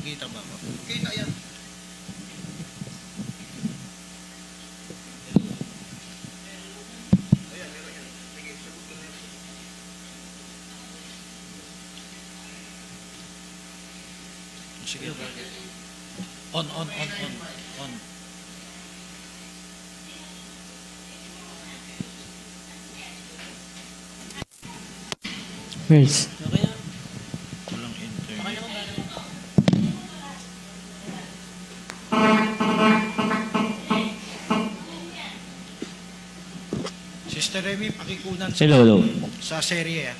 Kita ba? Kita yan. Sige. On. Where's? Walang internet. Sister Remy, pakikunan Hello. sa serye.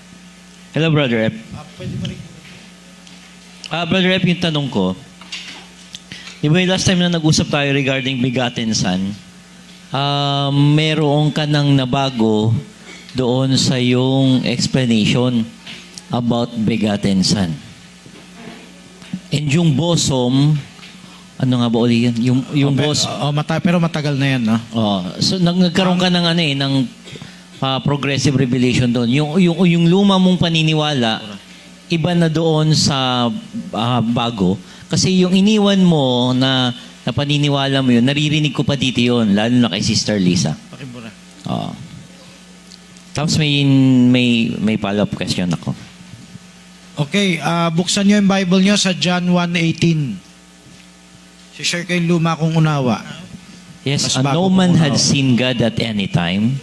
Hello, Brother Ep. Pwede mo rin. Brother Ep, yung tanong ko, di ba yung last time na nag-usap tayo regarding Begotten Son, meron ka nang nabago doon sa yung explanation about Begotten Son. And yung bosom, ano nga ba uli yan? Yung bosom. Pero matagal na yan, no? So nagkaroon ka ng ng progressive revelation doon. Yung luma mong paniniwala, iba na doon sa bago. Kasi yung iniwan mo na paniniwala mo yun, naririnig ko pa dito yun, lalo na kay Sister Lisa. Pakibura. Tapos may follow-up question ako. Okay, buksan nyo yung Bible nyo sa John 1:18. Si-share kayo luma kong unawa. Yes, Mas bago no man kung had unawa. seen God at any time.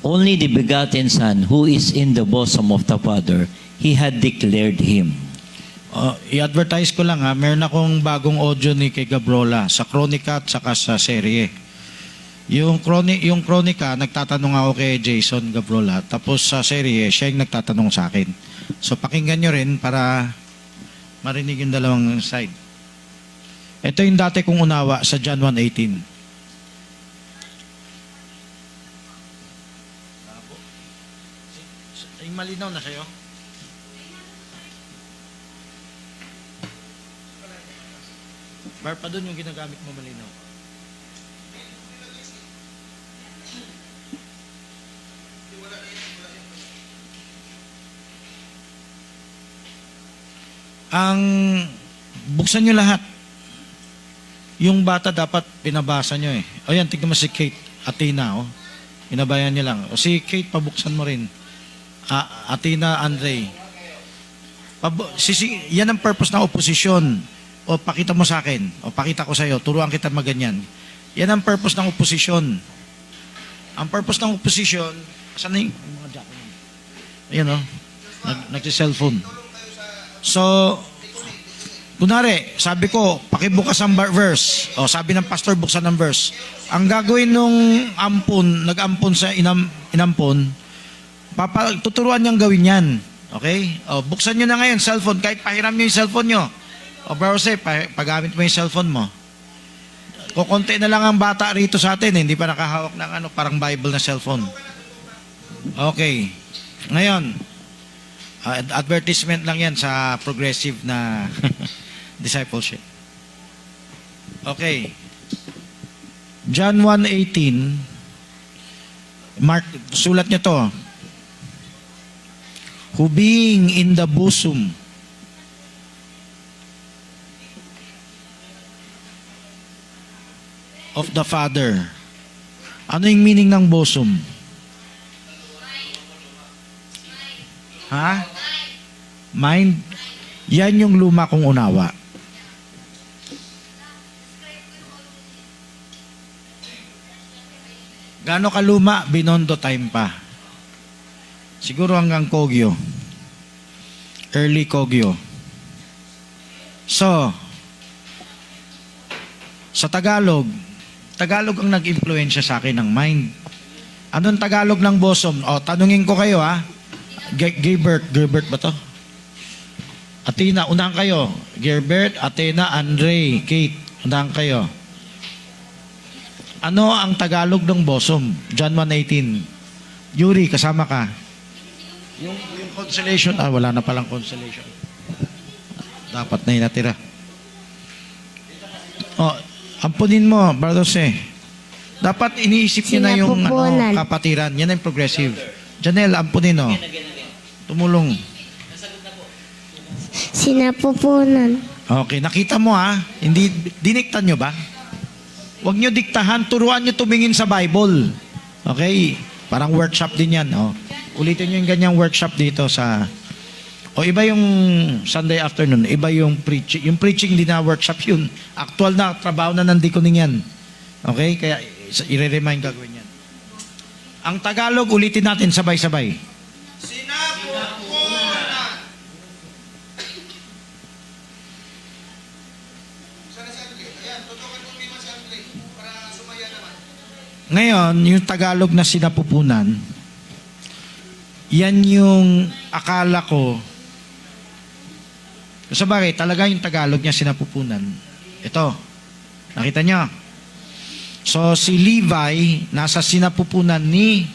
Only the begotten Son, who is in the bosom of the Father, He had declared Him. I-advertise ko lang ha, meron akong bagong audio ni kay Gabrola sa Kronika at saka sa serye. Yung Kronika, nagtatanong ako kay Jason Gabrola, tapos sa serye, siya yung nagtatanong sa akin. So pakinggan nyo rin para marinig yung dalawang side. Ito yung dati kong unawa sa John 1:18. Yung malinaw na sa'yo? Bar pa doon yung ginagamit mo malinaw. Ang buksan nyo lahat. Yung bata dapat pinabasa nyo eh. O yan, tignan mo si Kate Athena. Oh. Pinabayan nyo lang. O si Kate, pabuksan mo rin. Athena Andre. Yan ang purpose ng oposisyon. O pakita mo sa akin. O pakita ko sa iyo. Turuan kita maganyan. Yan ang purpose ng oposisyon. Ang purpose ng oposisyon, saan na yung mga jack? Ayan o. Nagsi-cellphone. So, kunwari, sabi ko, pakibukas ang verse. O, sabi ng pastor, buksan ang verse. Ang gagawin nung nag-ampon sa inampon, tuturuan niyang gawin yan. Okay? O, buksan niyo na ngayon, cellphone. Kahit pahiram niyo yung cellphone niyo. O, bro, say, paggamit mo yung cellphone mo. Kukunti na lang ang bata rito sa atin. Hindi pa nakahawak ng parang Bible na cellphone. Okay. Ngayon, advertisement lang yan sa progressive na discipleship. Okay. John 1:18. Mark, sulat nyo to. Who being in the bosom of the Father. Ano yung meaning ng bosom? Ha? Mind? Yan yung luma kong unawa. Gaano kaluma? Binondo time pa. Siguro hanggang Kogyo. Early Kogyo. So, sa Tagalog ang nag-impluensya sa akin ng mind. Anong Tagalog ng bosom? O, tanungin ko kayo ha. Gilbert ba to? Athena, unahan kayo. Gilbert, Athena, Andre, Kate, unahan kayo. Ano ang Tagalog ng bosom? John 1:18. Yuri, kasama ka. Yung consolation, wala na palang consolation. Dapat na yung natira. O, ampunin mo, Brother Se. Dapat iniisip niyo na yung kapatiran. Yan ang progressive. Janelle, ampunin o. Tumulong. Sinapupunan. Okay, nakita mo ha? Hindi, diniktan nyo ba? Huwag nyo diktahan, turuan nyo tumingin sa Bible. Okay? Parang workshop din yan. Oh. Ulitin nyo yung ganyang workshop dito sa... O iba yung Sunday afternoon, iba yung preaching. Yung preaching din na workshop yun. Actual na, trabaho na ng deaconing yan. Okay? Kaya i-remind gagawin yan. Ang Tagalog, ulitin natin sabay-sabay. Ngayon, yung Tagalog na sinapupunan, yan yung akala ko, sa bagay, talaga yung Tagalog niya sinapupunan. Ito, nakita nyo? So, si Levi, nasa sinapupunan ni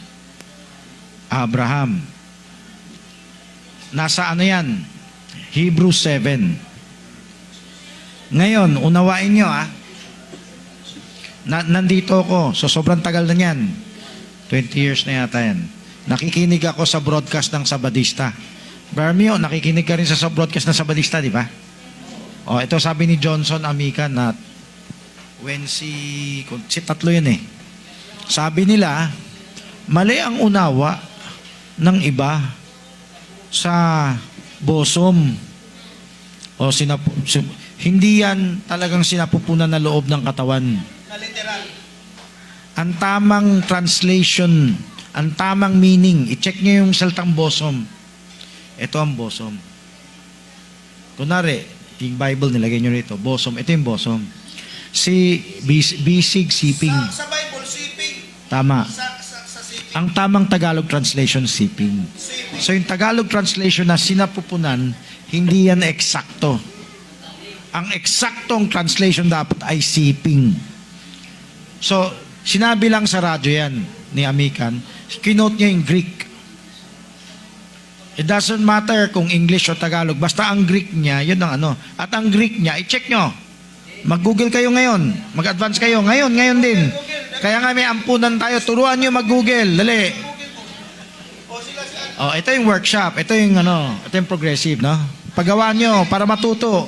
Abraham. Nasa ano yan? Hebrews 7. Ngayon, unawain nyo nandito ako. So, sobrang tagal na yan. 20 years na yata yan. Nakikinig ako sa broadcast ng Sabadista. Barmio, nakikinig ka rin sa broadcast ng Sabadista, di ba? O, ito sabi ni Johnson Amica na when si tatlo yun eh. Sabi nila, mali ang unawa ng iba sa bosom. O, hindi yan talagang sinapupunan na loob ng katawan. Ang tamang translation, ang tamang meaning, i-check nyo yung salitang bosom. Ito ang bosom. Kunwari, yung Bible nilagay nyo rito, bosom. Ito yung bosom. Si bisig, siping. Sa Bible, siping. Tama. Sa siping. Ang tamang Tagalog translation, siping. So yung Tagalog translation na sinapupunan, hindi yan eksakto. Ang eksaktong translation dapat ay siping. So, sinabi lang sa radyo yan ni Amican, kinote niya yung Greek. It doesn't matter kung English o Tagalog, basta ang Greek niya, yun ang ano. At ang Greek niya, i-check nyo. Mag-Google kayo ngayon. Mag-advance kayo. Ngayon din. Kaya nga may ampunan tayo. Turuan nyo mag-Google. Dali. Oh, ito yung workshop. Ito yung ito yung progressive, no? Paggawa nyo para matuto.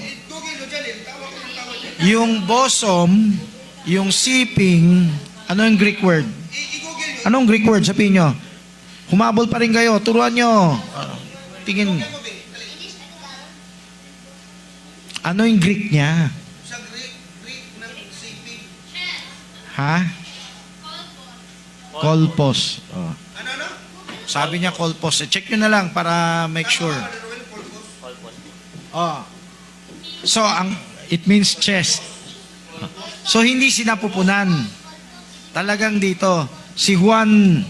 Yung bosom, yung siping, ano yung Greek word? Anong Greek word? Sabihin nyo. Humabol pa rin kayo. Turuan nyo. Tingin. Ano yung Greek niya? Sa Greek ng siping. Ha? Kolpos. Oh. Ano? Sabi niya kolpos. Check nyo na lang para make sure. Oh. So, it means chest. So, hindi sinapupunan. Talagang dito, si Juan,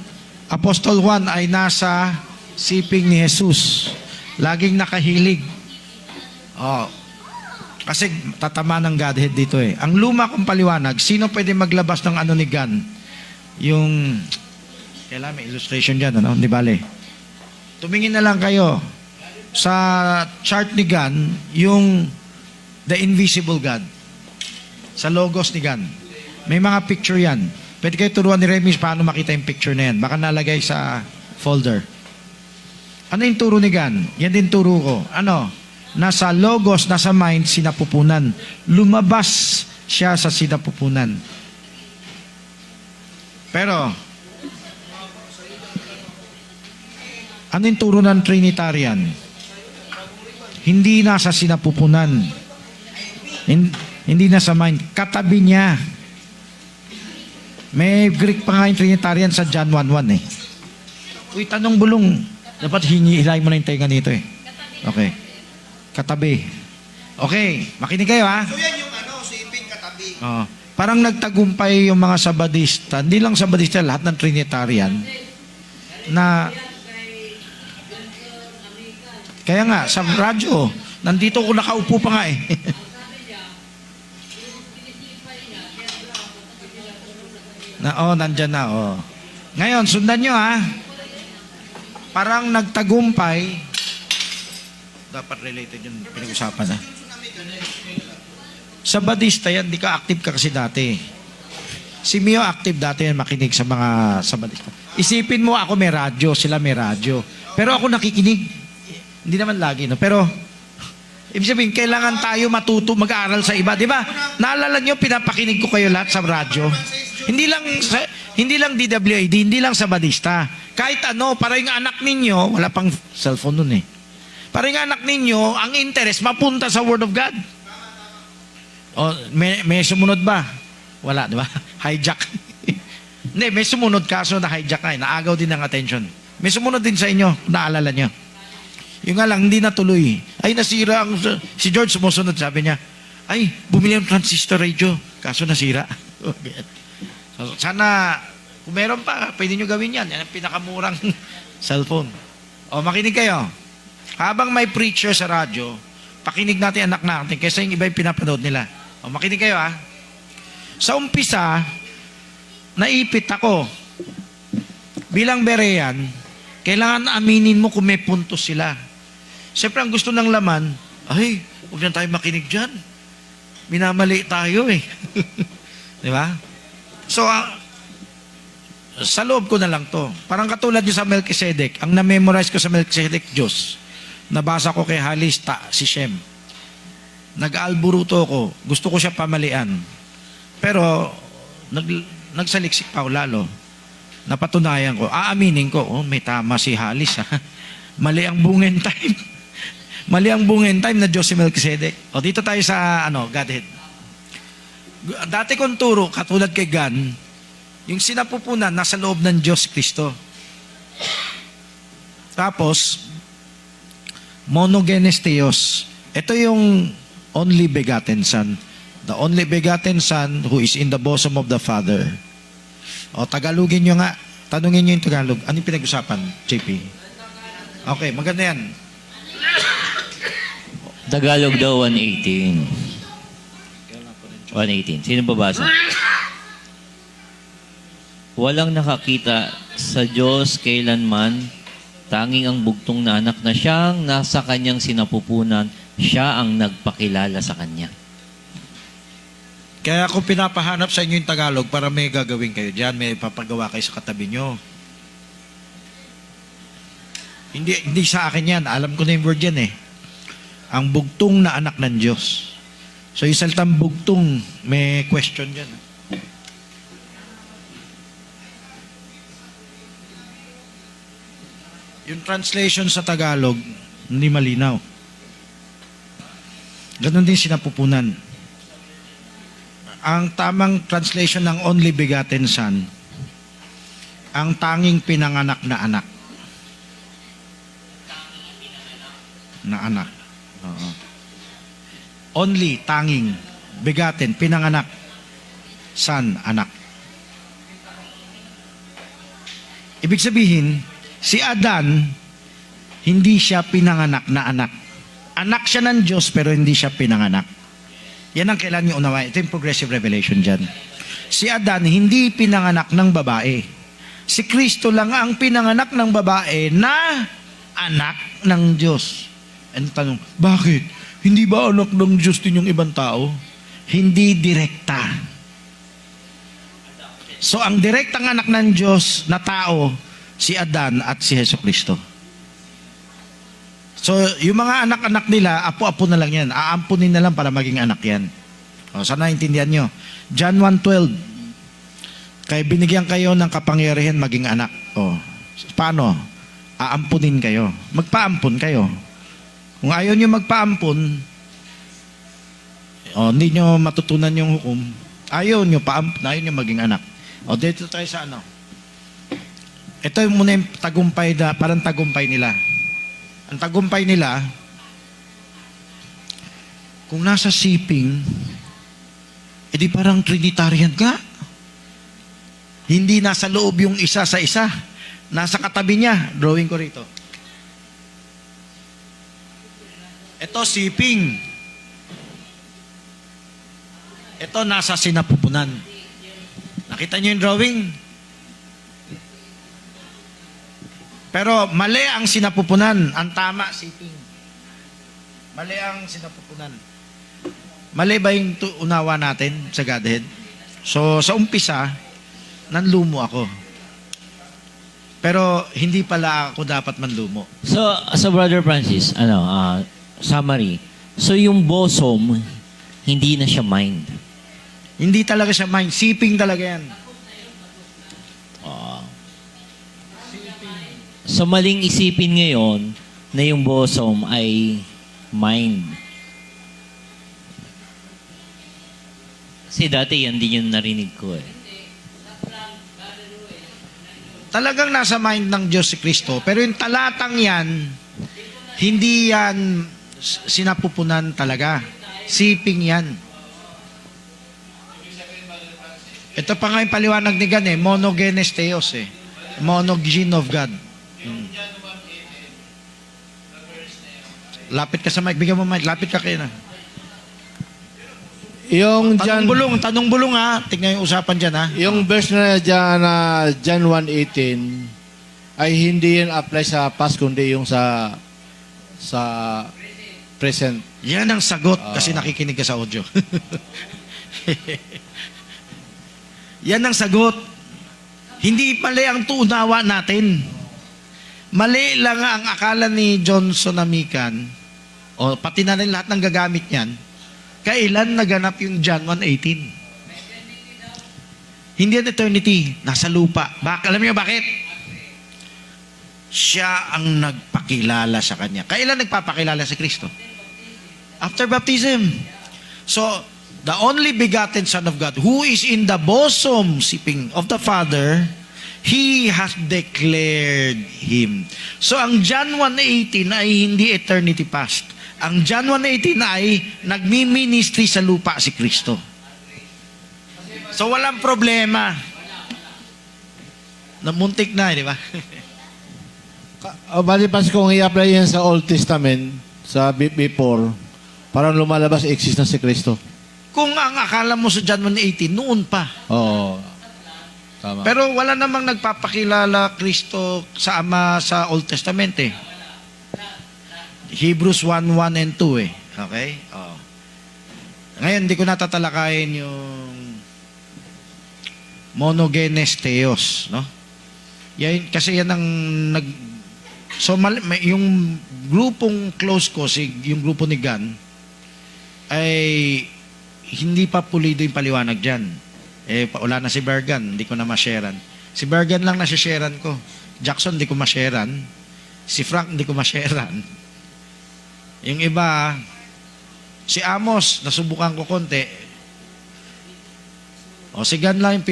Apostol Juan ay nasa siping ni Jesus. Laging nakahilig. Oh. Kasi tatama ng Godhead dito eh. Ang luma kong paliwanag, sino pwede maglabas ng ano ni Gan? Yung, kailangan may illustration dyan, ano? Di bale. Tumingin na lang kayo sa chart ni Gan, yung the invisible God. Sa logos ni Gan. May mga picture yan. Pwede kayo turuan ni Remis paano makita yung picture na yan. Baka nalagay sa folder. Ano yung turo ni Gan? Yan din turo ko. Ano? Nasa logos, nasa mind, sinapupunan. Lumabas siya sa sinapupunan. Pero, ano yung turo ng Trinitarian? Hindi nasa sinapupunan. Hindi nasa mind. Katabi niya. May Greek pa nga yung Trinitarian sa John 1:1 eh. Uy, tanong bulong. Dapat hilay mo na yung tenga nito eh. Okay. Katabi. Okay, makinig kayo ha. So yan yung siping katabi. Oh, parang nagtagumpay yung mga Sabadista, hindi lang Sabadista, lahat ng Trinitarian, na kaya nga, sa radyo, nandito ko nakaupo pa nga eh. Nandyan na, Ngayon, sundan nyo ha. Parang nagtagumpay, dapat related yung pinag-usapan ha. Sabadista yan, di ka active ka kasi dati. Si Mio active dati yan, makinig sa mga Sabadista. Isipin mo, ako may radyo, sila may radyo. Pero ako nakikinig. Hindi naman lagi, no? Pero, Ibig sabihin, kailangan tayo matuto mag-aaral sa iba. Di ba? Naalala nyo, pinapakinig ko kayo lahat sa radyo. Hindi lang DWID, hindi lang sa Badista. Kahit ano, para yung anak ninyo, wala pang cellphone nun eh. Para yung anak ninyo, ang interest, mapunta sa Word of God. O, may sumunod ba? Wala, di ba? Hijack. Hindi, may sumunod kaso na hijack na eh. Naagaw din ng attention. May sumunod din sa inyo, naalala nyo. Yung nga lang, hindi natuloy. Ay, nasira ang... Si George sumusunod, sabi niya, ay, bumili ng transistor radio. Kaso nasira. So, sana, kung meron pa, pwede nyo gawin yan. Yan ang pinakamurang cellphone. O, makinig kayo. Habang may preacher sa radyo, pakinig natin anak natin kaysa yung iba yung pinapanood nila. O, makinig kayo ha. Sa umpisa, naipit ako. Bilang Berean, kailangan aminin mo kung may puntos sila. Siyempre, ang gusto ng laman, ay, huwag na tayo makinig dyan. Minamali tayo eh. Di ba? So, sa loob ko na lang to. Parang katulad nyo sa Melchizedek. Ang na-memorize ko sa Melchizedek, Diyos. Nabasa ko kay Halista, si Shem. Nag-alburuto ko. Gusto ko siya pamalian. Pero, nagsaliksik pa ako lalo. Napatunayan ko. Aaminin ko, oh, may tama si Halis. Ha? Mali ang bungen time. Mali ang bungen time na Diyos si Melchizedek. O, dito tayo sa, Godhead. Dati kong turo, katulad kay Gan, yung sinapupunan, nasa loob ng Diyos Kristo. Tapos, monogenes theos. Ito yung only begotten Son. The only begotten Son who is in the bosom of the Father. O, Tagalogin nyo nga. Tanungin nyo yung Tagalog. Ano yung pinag-usapan, JP? Okay, maganda yan. Tagalog daw 118. 118. Sino babasa? Walang nakakita sa Diyos kailanman, tanging ang bugtong na anak na siyang nasa kanyang sinapupunan, siya ang nagpakilala sa kanya. Kaya ako pinapahanap sa inyo yung Tagalog para may gagawin kayo dyan, may papagawa kayo sa katabi nyo. Hindi sa akin yan. Alam ko na yung word yan eh. Ang bugtong na anak ng Diyos. So yung salitang bugtong, may question dyan. Yung translation sa Tagalog, hindi malinaw. Ganon din sinapupunan. Ang tamang translation ng only begotten Son, ang tanging pinanganak na anak. Na anak. Oo. Only, tanging, begotten, pinanganak. Son, anak. Ibig sabihin, si Adan, hindi siya pinanganak na anak. Anak siya ng Diyos, pero hindi siya pinanganak. Yan ang kailangan niyo unawain. Ito yung progressive revelation dyan. Si Adan, hindi pinanganak ng babae. Si Kristo lang ang pinanganak ng babae na anak ng Diyos. Ano tanong? Bakit? Hindi ba anak ng Diyos din yung ibang tao? Hindi direkta. So, ang direktang anak ng Diyos na tao, si Adan at si Hesus Kristo. So, yung mga anak-anak nila, apo-apo na lang yan. Aampunin na lang para maging anak yan. O, sana naintindihan nyo. John 1:12. Kaya binigyan kayo ng kapangyarihan maging anak. O, paano? Aampunin kayo. Magpaampun kayo. Kung ayaw nyo magpaampun, hindi nyo matutunan yung hukom, ayaw nyo paampun, ayaw nyo maging anak. O, dito tayo sa ano. Ito yung muna yung tagumpay na, parang tagumpay nila. Ang tagumpay nila, kung nasa siping, edi parang Trinitarian ka. Hindi nasa loob yung isa sa isa. Nasa katabi niya. Drawing ko rito. Ito, siping. Ito, nasa sinapupunan. Nakita niyo yung drawing? Pero mali ang sinapupunan. Ang tama, siping. Mali ang sinapupunan. Mali ba yung unawa natin sa Godhead? So, sa umpisa, nanlumo ako. Pero, hindi pala ako dapat manlumo. So Brother Francis, summary. So yung bosom, hindi na siya mind. Hindi talaga siya mind. Siping talaga yan. So maling isipin ngayon na yung bosom ay mind. Kasi dati yan din yung narinig ko eh. Talagang nasa mind ng Diyos si Kristo. Pero yung talatang yan, hindi yan sinapupunan talaga. Siping yan. Ito pa nga yung paliwanag ni Gan eh. Monogenes theos eh. Monogene of God. Lapit ka sa mic. Bigyan mo mic. Lapit ka kayo na. Yung Tanong bulong ha. Tingnan yung usapan dyan ha. yung verse na dyan na John 1:18 ay hindi yan apply sa past kundi yung sa present. Yan ang sagot kasi nakikinig ka sa audio. Yan ang sagot. Hindi mali ang tuunawa natin. Mali lang ang akala ni Johnson Amican o pati na rin lahat ng gagamit niyan. Kailan naganap yung John 1:18? Hindi yan eternity. Nasa lupa. Alam niyo bakit? Siya ang nagpakilala sa kanya. Kailan nagpapakilala si Kristo? After baptism. So, the only begotten Son of God, who is in the bosom siping of the Father, He has declared Him. So, ang John 1:18 ay hindi eternity past. Ang John 1:18 ay nagmi-ministry sa lupa si Kristo. So, walang problema. Namuntik na, di ba? Malipas kung i-apply yan sa Old Testament, sa before, parang lumalabas exist na si Kristo. Kung ang akala mo sa John 1:18, noon pa. Oo. Tama. Pero wala namang nagpapakilala Kristo sa Ama sa Old Testament eh. Hebrews 1:1 and 2 eh. Okay? Oh. Ngayon, hindi ko natatalakayin yung monogenes theos, no? Yan, kasi yan ang yung grupong close ko, yung grupo ni Gan, ay hindi pa pulido yung paliwanag dyan. Eh, wala na si Bergan, hindi ko na ma-sharean. Si Bergan lang na-sharean ko. Jackson, hindi ko ma-sharean. Si Frank, hindi ko ma-sharean. Yung iba, si Amos, nasubukan ko konti. O, si Gan lang yung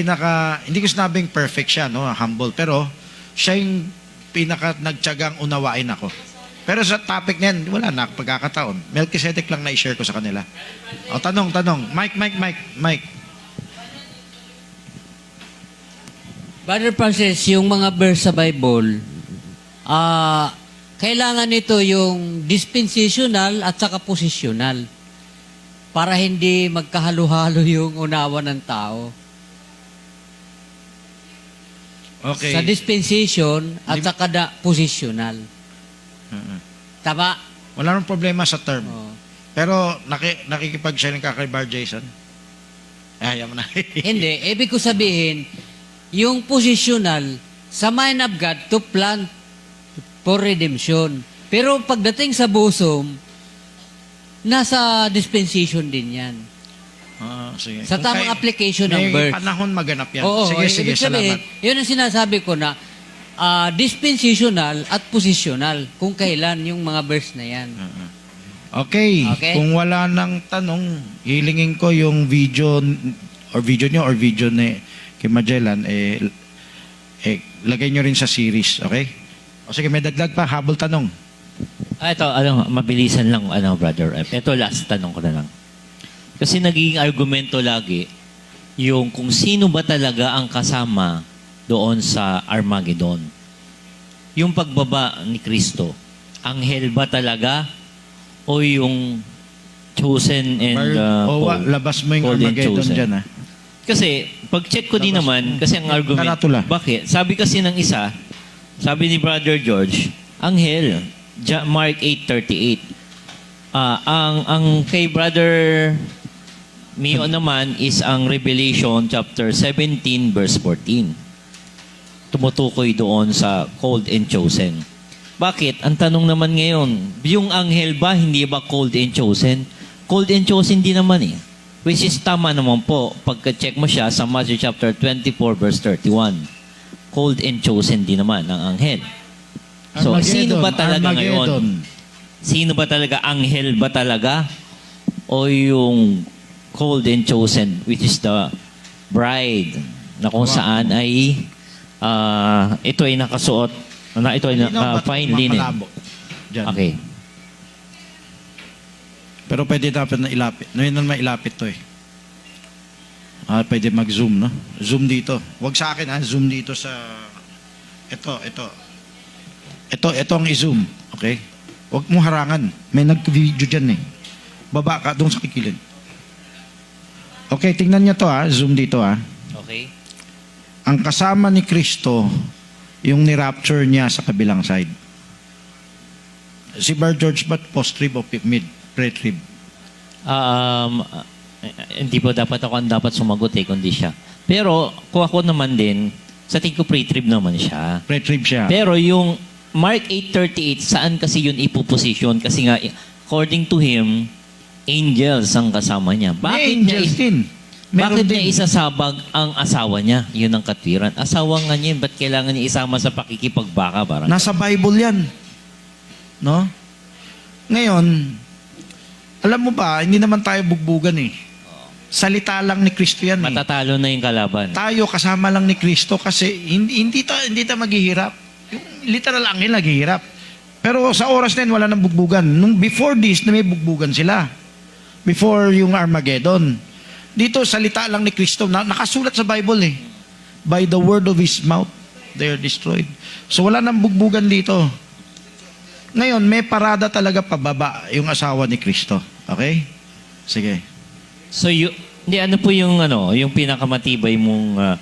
hindi ko sinabing perfect siya, no? Humble. Pero, siya yung nagtyagang unawain ako. Pero sa topic na yan, wala na pagkakataon. Melchizedek lang na i-share ko sa kanila. O, tanong. Mike. Brother Francis, yung mga verse sa Bible, kailangan nito yung dispensational at saka positional para hindi magkahalo-halo yung unawa ng tao. Okay. Sa dispensation at saka positional. Tama? Wala nang problema sa term. Oo. Pero nakikipag-share ka kay Bar Jason? Ayaw mo na. Hindi. Ibig ko sabihin, yung positional, sa mind of God to plan for redemption. Pero pagdating sa bosom, nasa dispensation din yan. Sige. Sa Kung tamang application ng may verse. panahon maganap yan. Oo, Sige, ibig sabihin, salamat. yun ang sinasabi ko na dispensational at positional kung kailan yung mga verse na yan. Okay. Okay. Kung wala nang tanong, hilingin ko yung video nyo or video ni kay Magellan, lagay nyo rin sa series. Okay? O sige, may dagdag pa. Habol tanong. Ito, mabilisan lang, brother. Ito, last tanong ko na lang. Kasi naging argumento lagi yung kung sino ba talaga ang kasama doon sa Armageddon. Yung pagbaba ni Kristo, anghel ba talaga o yung chosen and labas mo yung called and Armageddon chosen? dyan, ha? Kasi, pag-check ko din naman, kasi ang argument, Karatula. bakit? Sabi kasi ng isa, sabi ni Brother George, anghel, Mark 8:38. Ang kay Brother Mio naman is ang Revelation chapter 17 verse 14. Tumutukoy doon sa called and chosen. Bakit? Ang tanong naman ngayon, yung anghel ba, hindi ba called and chosen? Called and chosen din naman eh. Which is tama naman po. Pagka-check mo siya sa Matthew chapter 24 verse 31. Called and chosen din naman ang anghel. So, sino ba talaga ngayon? Sino ba talaga? Anghel ba talaga? O yung called and chosen, which is the bride, na kung saan ay ito ay nakasuot, ito ay fine linen. Diyan. Okay. Pero pwede dapat na ilapit. Ngayon na mailapit to eh. Pwede mag-zoom, no? Zoom dito. Huwag sa akin, zoom dito sa... Ito. Ito ang i-zoom. Okay? Huwag mong harangan. May nag-video dyan eh. Baba ka doon sa kikilid. Okay, tingnan niyo to Zoom dito Okay. Ang kasama ni Kristo, yung ni-rapture niya sa kabilang side. Si Bar George ba't post-trib o mid? Pre-trib? Hindi po dapat ako ang dapat sumagot kundi siya. Pero kung ako naman din, sa tingin ko pre-trib naman siya. Pre-trib siya. Pero yung Mark 8:38, saan kasi yun ipoposition? Kasi nga, according to him, angels ang kasama niya. May angels din. Meron Bakit din. niya isasabag ang asawa niya? Yun ang katwiran. Asawa nga niya, ba't kailangan niya isama sa pakikipagbaka? Parang Nasa Bible yan. No? Ngayon, alam mo ba, hindi naman tayo bugbugan eh. Salita lang ni Kristo yan eh. matatalo na yung kalaban. Tayo kasama lang ni Kristo kasi hindi tayo maghihirap. Yung literal anghel naghihirap. Pero sa oras na yun, wala nang bugbugan. Nung before this, na may bugbugan sila. Before yung Armageddon. Dito, salita lang ni Kristo. Nakasulat sa Bible eh. By the word of His mouth, they are destroyed. So wala nang bugbugan dito. Ngayon, may parada talaga pababa yung asawa ni Kristo. Okay? Sige. So, hindi, ano po yung pinakamatibay mong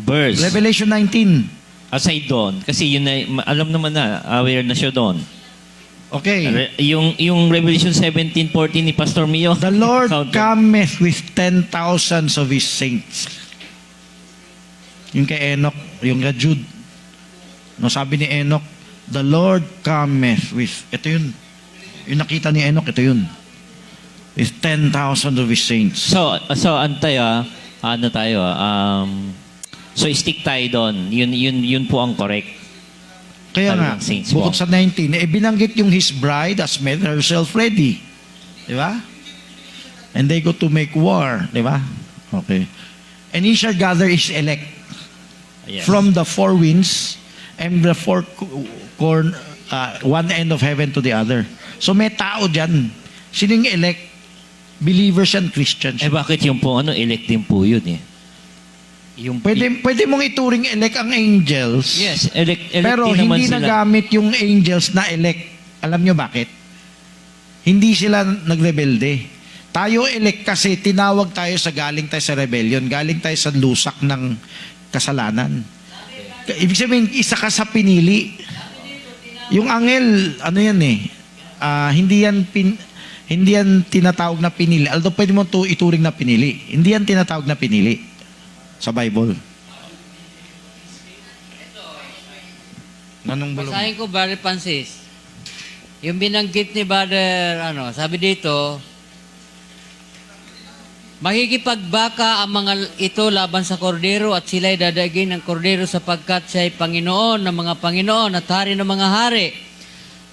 verse? Revelation 19. Aside doon. Kasi yun na, alam naman na, aware na siya doon. Okay. Yung Revelation 17:14 ni Pastor Mio. The Lord Counted. cometh with 10,000 of His saints. Yung kay Enoch, yung kay Jude. No, sabi ni Enoch, the Lord cometh with, ito yun. Yung nakita ni Enoch, ito yun. With 10,000 of His saints. So antay so stick tayo doon. Yun po ang correct. Kaya nga, Talagang saints bukod po. sa 19, binanggit yung His bride has made herself ready. Di ba? And they go to make war. Di ba? Okay. And He shall gather His elect Yes. from the four winds and the one end of heaven to the other. So may tao dyan. Sino yung elect? Believers and Christians. Bakit yung po elect din po yun eh? Yung Pwede mong ituring elect ang angels. Yes, elect Pero din naman hindi sila. nagamit yung angels na elect. Alam nyo bakit? Hindi sila nagrebelde. Tayo elect kasi tinawag tayo galing tayo sa rebellion. Galing tayo sa lusak ng kasalanan. Ibig sabihin, isa ka sa pinili. Yung angel, ano yan eh, hindi yan tinatawag na pinili. Although pwede mo ito ituring na pinili. Hindi yan tinatawag na pinili sa Bible. Nanong bulong? Basahin ko, Brother Francis. Yung binanggit ni Brother, sabi dito, makikipagbaka ang mga ito laban sa kordero at sila'y dadagin ng kordero sapagkat siya'y Panginoon ng mga Panginoon at Hari ng mga hari.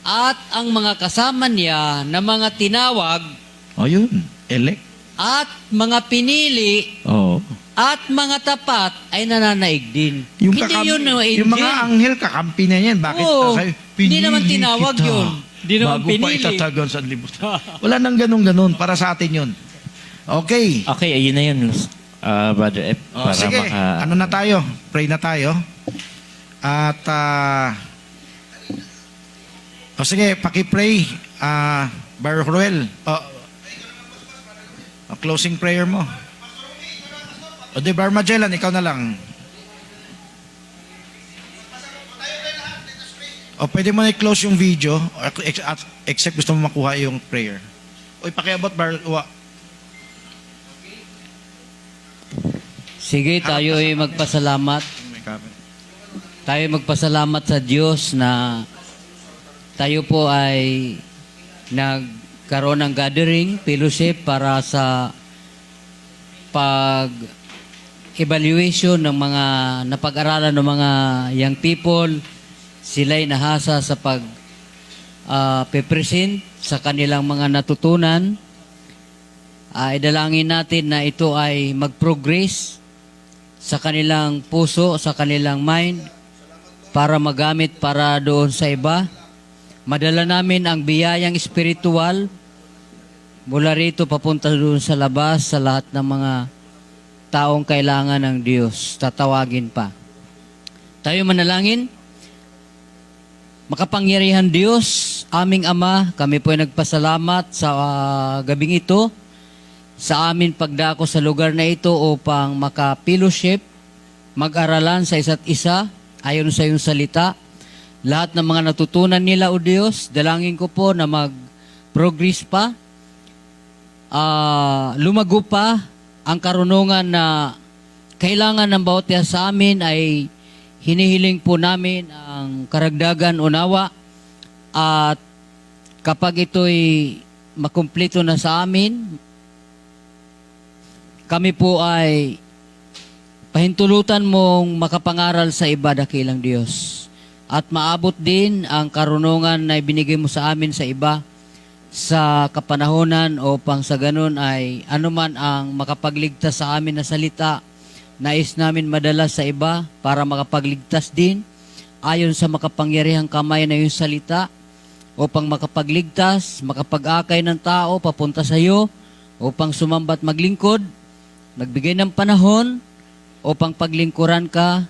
At ang mga kasama niya na mga tinawag Oh, yun. Elect. at mga pinili Oh. at mga tapat ay nananaig din. Yung, Hindi yun yung mga anghel, kakampi na yan. Bakit? Oo. Kasi Hindi naman pinili tinawag kita. yun. Hindi naman Bago pa pinili. itatagan sa libutan. Wala nang ganun-ganun. Para sa atin yun. Okay. Okay, ayun na yun. Brother F. Oh, sige. Ano na tayo? Pray na tayo. At, sige, paki-pray. Bar Ruel. Closing prayer mo. O di, Bar Magellan, ikaw na lang. O, pwede mo na i-close yung video except gusto mo makuha yung prayer. O, ipakiabot, Bar... Sige, tayo ay magpasalamat. May camera. tayo magpasalamat sa Diyos na tayo po ay nagkaroon ng gathering, fellowship para sa pag-evaluation ng mga napag-aralan ng mga young people. Sila'y nahasa sa pag-present sa kanilang mga natutunan. Idalangin natin na ito ay mag-progress sa kanilang puso, sa kanilang mind, para magamit para doon sa iba. Madala namin ang biyayang espiritual mula rito papunta doon sa labas sa lahat ng mga taong kailangan ng Diyos. Tatawagin pa. Tayo manalangin. Makapangyarihan Diyos, aming Ama, kami po ay nagpasalamat sa gabing ito, sa amin pagdako sa lugar na ito upang maka-fellowship, mag-aralan sa isa't isa, ayon sa iyong salita. Lahat ng mga natutunan nila, O Diyos, dalangin ko po na mag-progress pa, lumago pa ang karunungan na kailangan ng bawat isa sa amin. Ay hinihiling po namin ang karagdagan unawa, at kapag ito'y makumpleto na sa amin, kami po ay pahintulutan mong makapangaral sa iba, dakilang Diyos. At maabot din ang karunungan na ibinigay mo sa amin sa iba sa kapanahonan, upang sa ganun ay anuman ang makapagligtas sa amin na salita, nais namin madala sa iba para makapagligtas din ayon sa makapangyarihang kamay na yung salita, upang makapagligtas, makapag-akay ng tao papunta sa iyo, upang sumambat maglingkod, nagbigay ng panahon upang paglingkuran ka,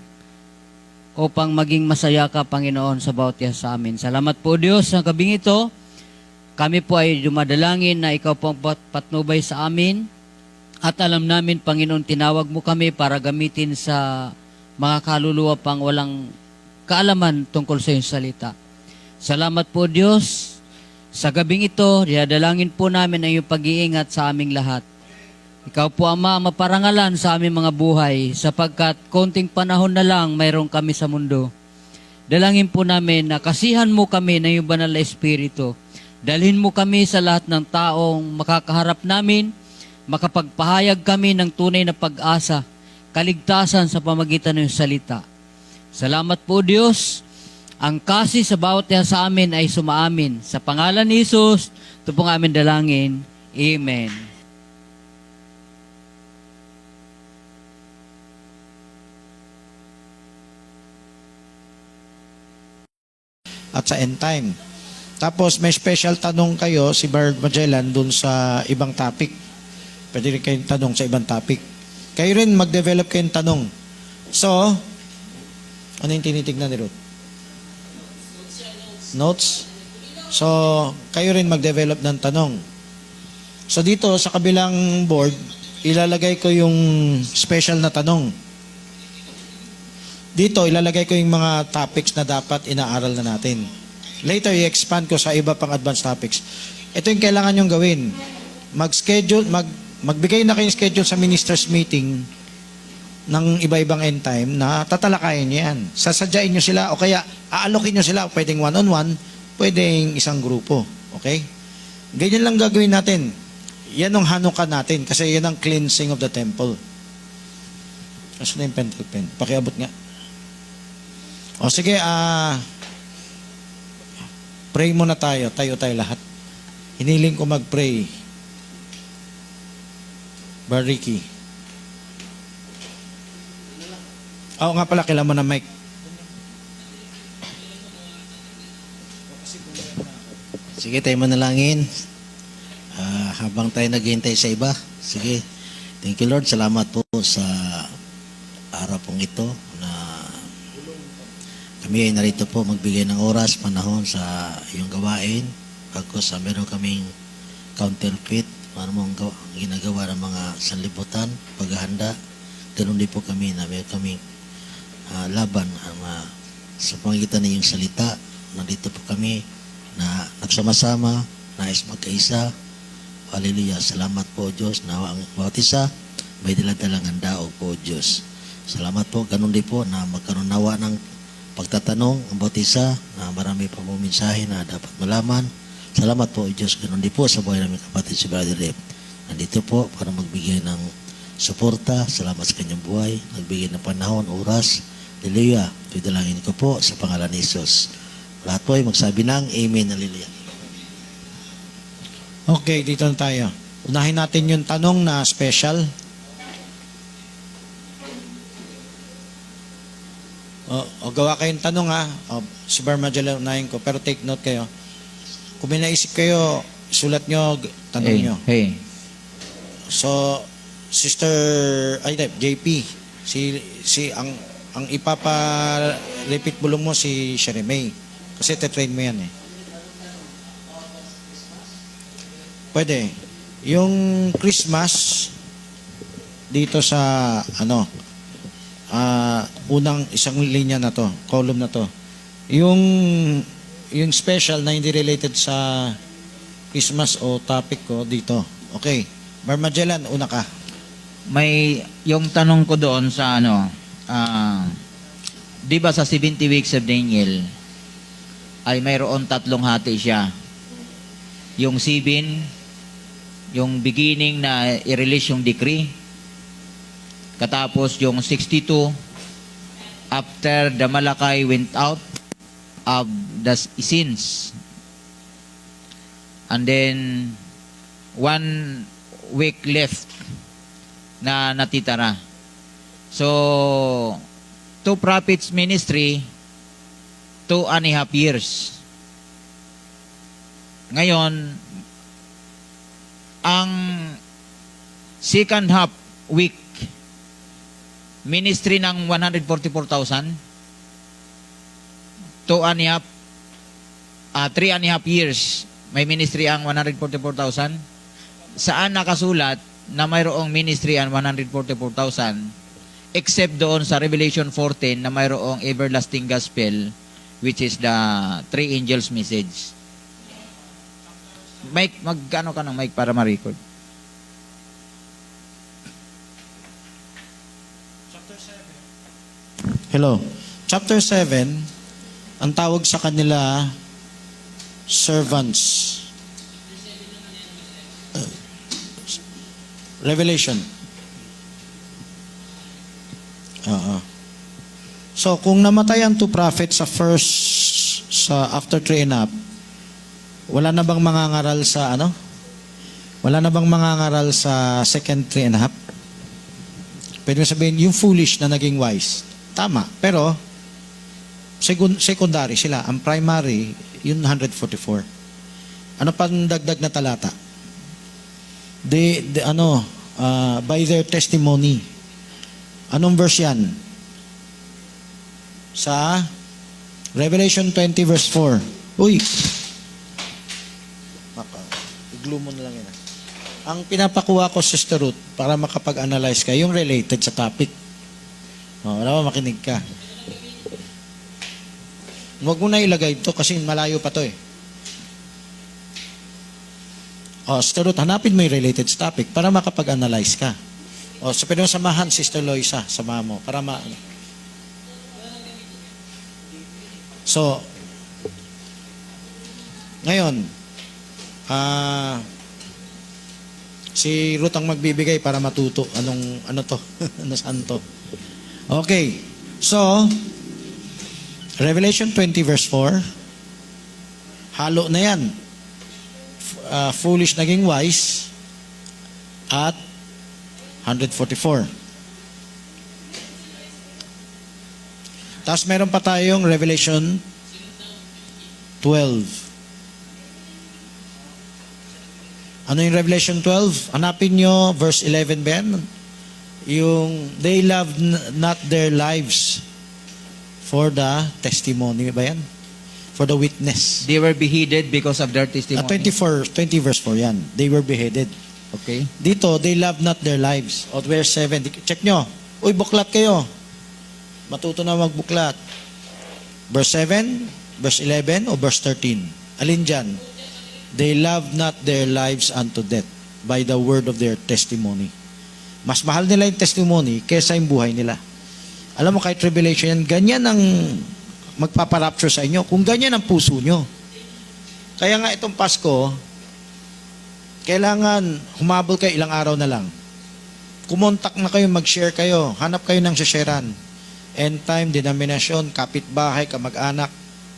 upang maging masaya ka, Panginoon, sa bawat isa sa amin. Salamat po, Diyos, sa gabing ito. Kami po ay dumadalangin na ikaw po ang patnubay sa amin, at alam namin, Panginoon, tinawag mo kami para gamitin sa mga kaluluwa pang walang kaalaman tungkol sa iyong salita. Salamat po, Diyos, sa gabing ito. Dinadalangin po namin ang iyong pag-iingat sa aming lahat. Ikaw po, Ama, maparangalan sa aming mga buhay, sapagkat konting panahon na lang mayroon kami sa mundo. Dalangin po namin na kasihan mo kami ng iyong banal na Espiritu. Dalhin mo kami sa lahat ng taong makakaharap namin, makapagpahayag kami ng tunay na pag-asa, kaligtasan sa pamagitan ng iyong salita. Salamat po, Diyos. Ang kasi sa bawat isa sa amin ay sumaamin. Sa pangalan ni Jesus, ito pong amin dalangin. Amen. At sa end time. Tapos may special tanong kayo, si Bard Magellan, dun sa ibang topic. Pwede rin kayong tanong sa ibang topic. Kayo rin mag-develop kayong tanong. So, ano yung tinitignan ni Ruth? Notes? So, kayo rin mag-develop ng tanong. So dito, sa kabilang board, ilalagay ko yung special na tanong. Dito, ilalagay ko yung mga topics na dapat inaaral na natin. Later, i-expand ko sa iba pang advanced topics. Ito yung kailangan nyong gawin. Magbigay na kayong schedule sa ministers meeting ng iba-ibang end time na tatalakayin nyo yan. Sasadyain nyo sila o kaya aalokin nyo sila. Pwedeng one-on-one, pwedeng isang grupo. Okay? Ganyan lang gagawin natin. Yan ang Hanukkah natin kasi yan ang cleansing of the temple. Kasi na yung pencil pen. Pakiabot nga. O sige, pray muna tayo. Tayo lahat. Hiniling ko mag-pray. Bariki. Oo nga pala, kailangan mo na mic. Sige, tayo manalangin. Habang tayo naghihintay sa iba. Sige. Thank you, Lord. Salamat po sa araw pong ito na kami ay narito po magbigay ng oras, panahon sa iyong gawain. Pagkos meron kaming counterfeit, ano mong ginagawa ng mga sanlibutan, paghahanda. Ganun din po kami na meron kaming laban sa pamagitan ng iyong salita. Nandito po kami na nagsama-sama, nais magkaisa. Hallelujah. Salamat po, Diyos, na ang bawat isa may dalang handao po, Diyos. Salamat po. Ganun din po na magkaroon nawa ng pagtatanong, ang bawat isa na marami pa po mensahe na dapat malaman. Salamat po, Diyos. Ganun din po sa buhay namin kapatid si Brother Rep. Nandito po para magbigay ng suporta. Salamat sa kanyang buhay. Nagbigay ng panahon, oras. Hallelujah. Idalangin ko po sa pangalan ni Jesus. Lahat po ay magsabi ng Amen. Hallelujah. Okay, dito na tayo. Unahin natin yung tanong na special. O gawa kayong tanong ha. Si Bar Magellan unahin ko. Pero take note kayo. Kung may naisip kayo, sulat nyo, tanong nyo. Hey. So, Sister JP, ang ipapa-repeat bulong mo si Sheremay. Kasi tetrain mo yan eh. Pwede. Yung Christmas dito sa unang isang linya na to, column na to. Yung special na hindi related sa Christmas o topic ko dito. Okay. Bar Magellan, una ka. May yung tanong ko doon sa di ba sa 70 weeks of Daniel ay mayroon tatlong hati siya. Yung 7, yung beginning na i-release yung decree. Katapos yung 62, after the Malachi went out of the sins. And then 1 week left na natitira. So, 2 prophets ministry, 2.5 years. Ngayon, ang second half week, ministry ng 144,000, 3.5 years, may ministry ang 144,000. Saan nakasulat na mayroong ministry ang 144,000 except doon sa Revelation 14 na mayroong everlasting gospel, which is the 3 angels message. Mike, magkano ka ng mic para ma-record? Hello. Chapter 7, ang tawag sa kanila servants. Revelation. So, kung namatay ang 2 prophets sa after 3.5, wala na bang mangangaral sa Wala na bang mangangaral sa second 3.5? Pwede mo sabihin, yung foolish na naging wise. Tama. Pero, secondary sila. Ang primary, yung 144. Ano pang dagdag na talata? By their testimony. Anong verse yan? Sa Revelation 20 verse 4. Uy! I-glue mo na lang yan. Ang pinapakuha ko, Sister Ruth, para makapag-analyze ka, yung related sa topic. Wala ba, makinig ka. Huwag mo na ilagay ito kasi malayo pa to eh. Sister Ruth, hanapin mo yung related sa topic para makapag-analyze ka. So pwede mo samahan, Sister Loisa, samahan mo, para So, ngayon, si Ruth ang magbibigay para matuto. Ano to? Saan to? Okay. So, Revelation 20 verse 4, halo na yan. Foolish naging wise at 144. Tapos meron pa tayong Revelation 12. Ano yung Revelation 12? Hanapin nyo, verse 11 ba yan? Yung, they loved not their lives for the testimony ba yan? For the witness. They were beheaded because of their testimony. 20 verse 4 yan. They were beheaded. Okay. Dito, they loved not their lives. O verse 7, check nyo. Uy, buklat kayo. Matuto na magbuklat. Verse 7, verse 11, o verse 13? Alin dyan? They loved not their lives unto death by the word of their testimony. Mas mahal nila yung testimony kaysa yung buhay nila. Alam mo, kahit tribulation yan, ganyan ang magpaparapture sa inyo. Kung ganyan ang puso nyo. Kaya nga itong Pasko, kailangan humabol kayo ilang araw na lang. Kumontak na kayo, mag-share kayo. Hanap kayo ng sharean. End time, denominasyon, kapitbahay, kamag-anak,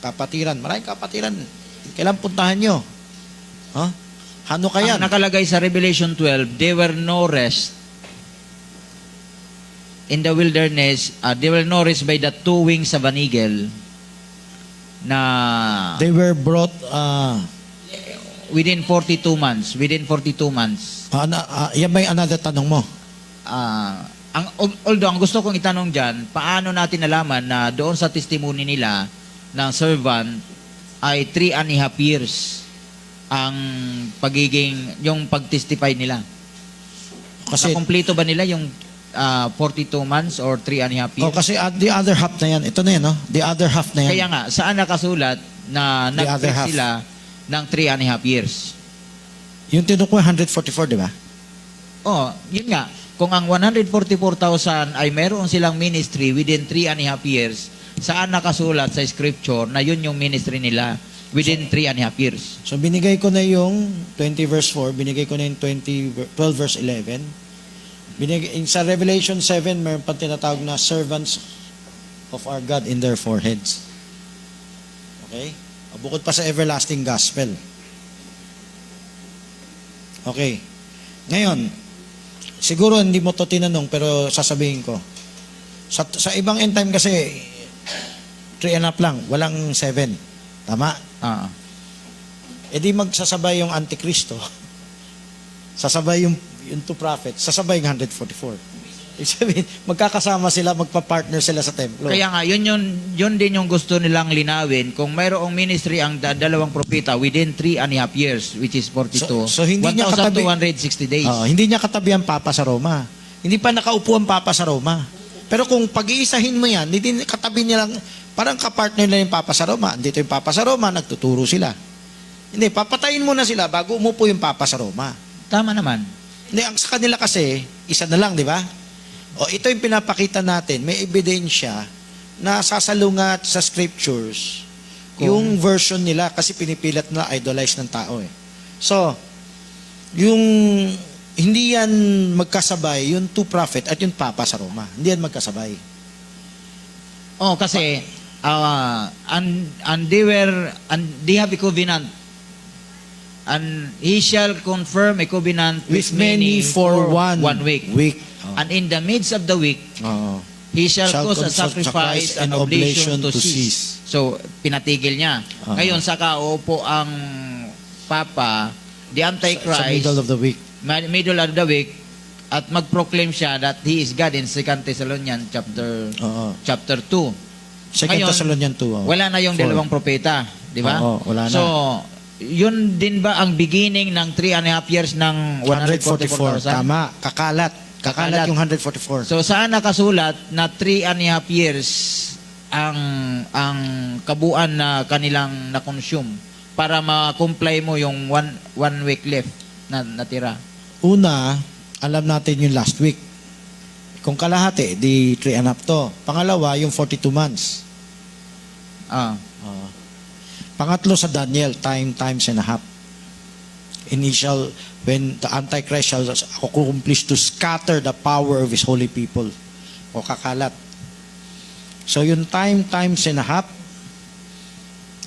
kapatiran. Maraming kapatiran. Kailan puntahan nyo? Huh? Ano kaya? Ang nakalagay sa Revelation 12, there were no rest in the wilderness. They were no rest by the two wings of an eagle na They were brought, within 42 months. Within 42 months. yan ba yung another tanong mo? Although ang gusto kong itanong dyan, paano natin nalaman na doon sa testimony nila ng servant ay 3.5 years ang pagiging, yung pag-testify nila? Kasi, Kompleto ba nila yung 42 months or 3.5 years? kasi the other half na yan. Ito na yan, no? The other half na yan. Kaya nga, saan nakasulat na The other half. nag-preach sila ng 3.5 years? Yung tinukuha, 144, di ba? Oh, yun nga. Kung ang 144,000 ay meron silang ministry within 3.5 years, saan nakasulat sa scripture na yun yung ministry nila within 3.5 years? So, binigay ko na yung 20 verse 4, binigay ko na yung 12 verse 11. Sa Revelation 7, mayroon pa tinatawag na servants of our God in their foreheads. Okay? Bukod pa sa everlasting gospel. Okay. Ngayon, siguro hindi mo to tinanong pero sasabihin ko. Sa ibang end time kasi 3.5 lang, walang 7. Tama? Ah. E di magsasabay yung Antikristo. Sasabay yung two prophets, sasabay yung 144. Ibig sabihin, magkakasama sila, magpa-partner sila sa templo. Kaya nga, yun din yung gusto nilang linawin. Kung mayroong ministry ang dalawang propeta within 3.5 years, which is 42, So, hindi niya katabi- 1,260 days. Hindi niya katabi ang Papa sa Roma. Hindi pa nakaupo ang Papa sa Roma. Pero kung pag-iisahin mo yan, hindi katabi niya lang, parang kapartner na yung Papa sa Roma. Dito yung Papa sa Roma, nagtuturo sila. Hindi, papatayin mo na sila bago umupo yung Papa sa Roma. Tama naman. Hindi, ang sa kanila kasi, isa na lang, di ba? O ito yung pinapakita natin, may ebidensya na sasalungat sa scriptures yung version nila kasi pinipilat na idolize ng tao eh. So, yung hindi yan magkasabay, yung two prophet at yung Papa sa Roma. Hindi yan magkasabay. Oh, kasi and they have a covenant. And he shall confirm a covenant With many for one week. Oh. And in the midst of the week, Oo. he shall cause a consult sacrifice and oblation to cease. So, pinatigil niya. Uh-huh. Ngayon, saka upo ang Papa, the Antichrist, Sa middle of the week. middle of the week, at mag-proclaim siya that he is God in 2 Thessalonians chapter 2. Second Ngayon, Thessalonians 2. Wala na yung 4. dalawang propeta, di ba? Oo, wala na. So, yun din ba ang beginning ng 3.5 years ng 144. 144,000? Tama. Kakalat Kakalat. yung 144. So, saan nakasulat na 3.5 years ang kabuuan na kanilang na-consume para ma-comply mo yung one week left na natira? Una, alam natin yung last week. Kung kalahati, di 3.5 to. Pangalawa, yung 42 months. Pangatlo sa Daniel, times and a half. Initial, when the Antichrist shall accomplish to scatter the power of his holy people. O kakalat. So yung times and a half,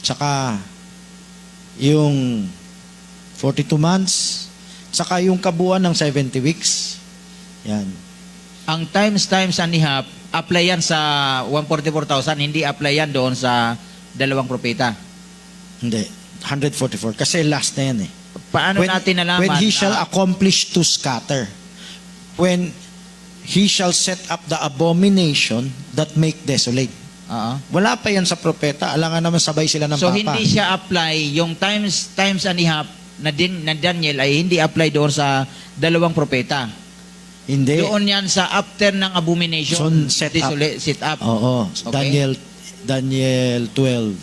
saka yung 42 months, saka yung kabuuan ng 70 weeks. Yan. Ang times and a half, apply yan sa 144,000, hindi apply yan doon sa dalawang propeta. Hindi. 144. Kasi last na yan eh. Paano natin nalaman? When he shall na- accomplish to scatter. When he shall set up the abomination that make desolate. Oo. Wala pa yan sa propeta. Alangan naman sabay sila ng So Papa. hindi siya apply yung times and a half na Daniel ay hindi apply doon sa dalawang propeta. Hindi. Doon yan sa after ng abomination, So, set up. set up. Oo. Okay. Daniel 12.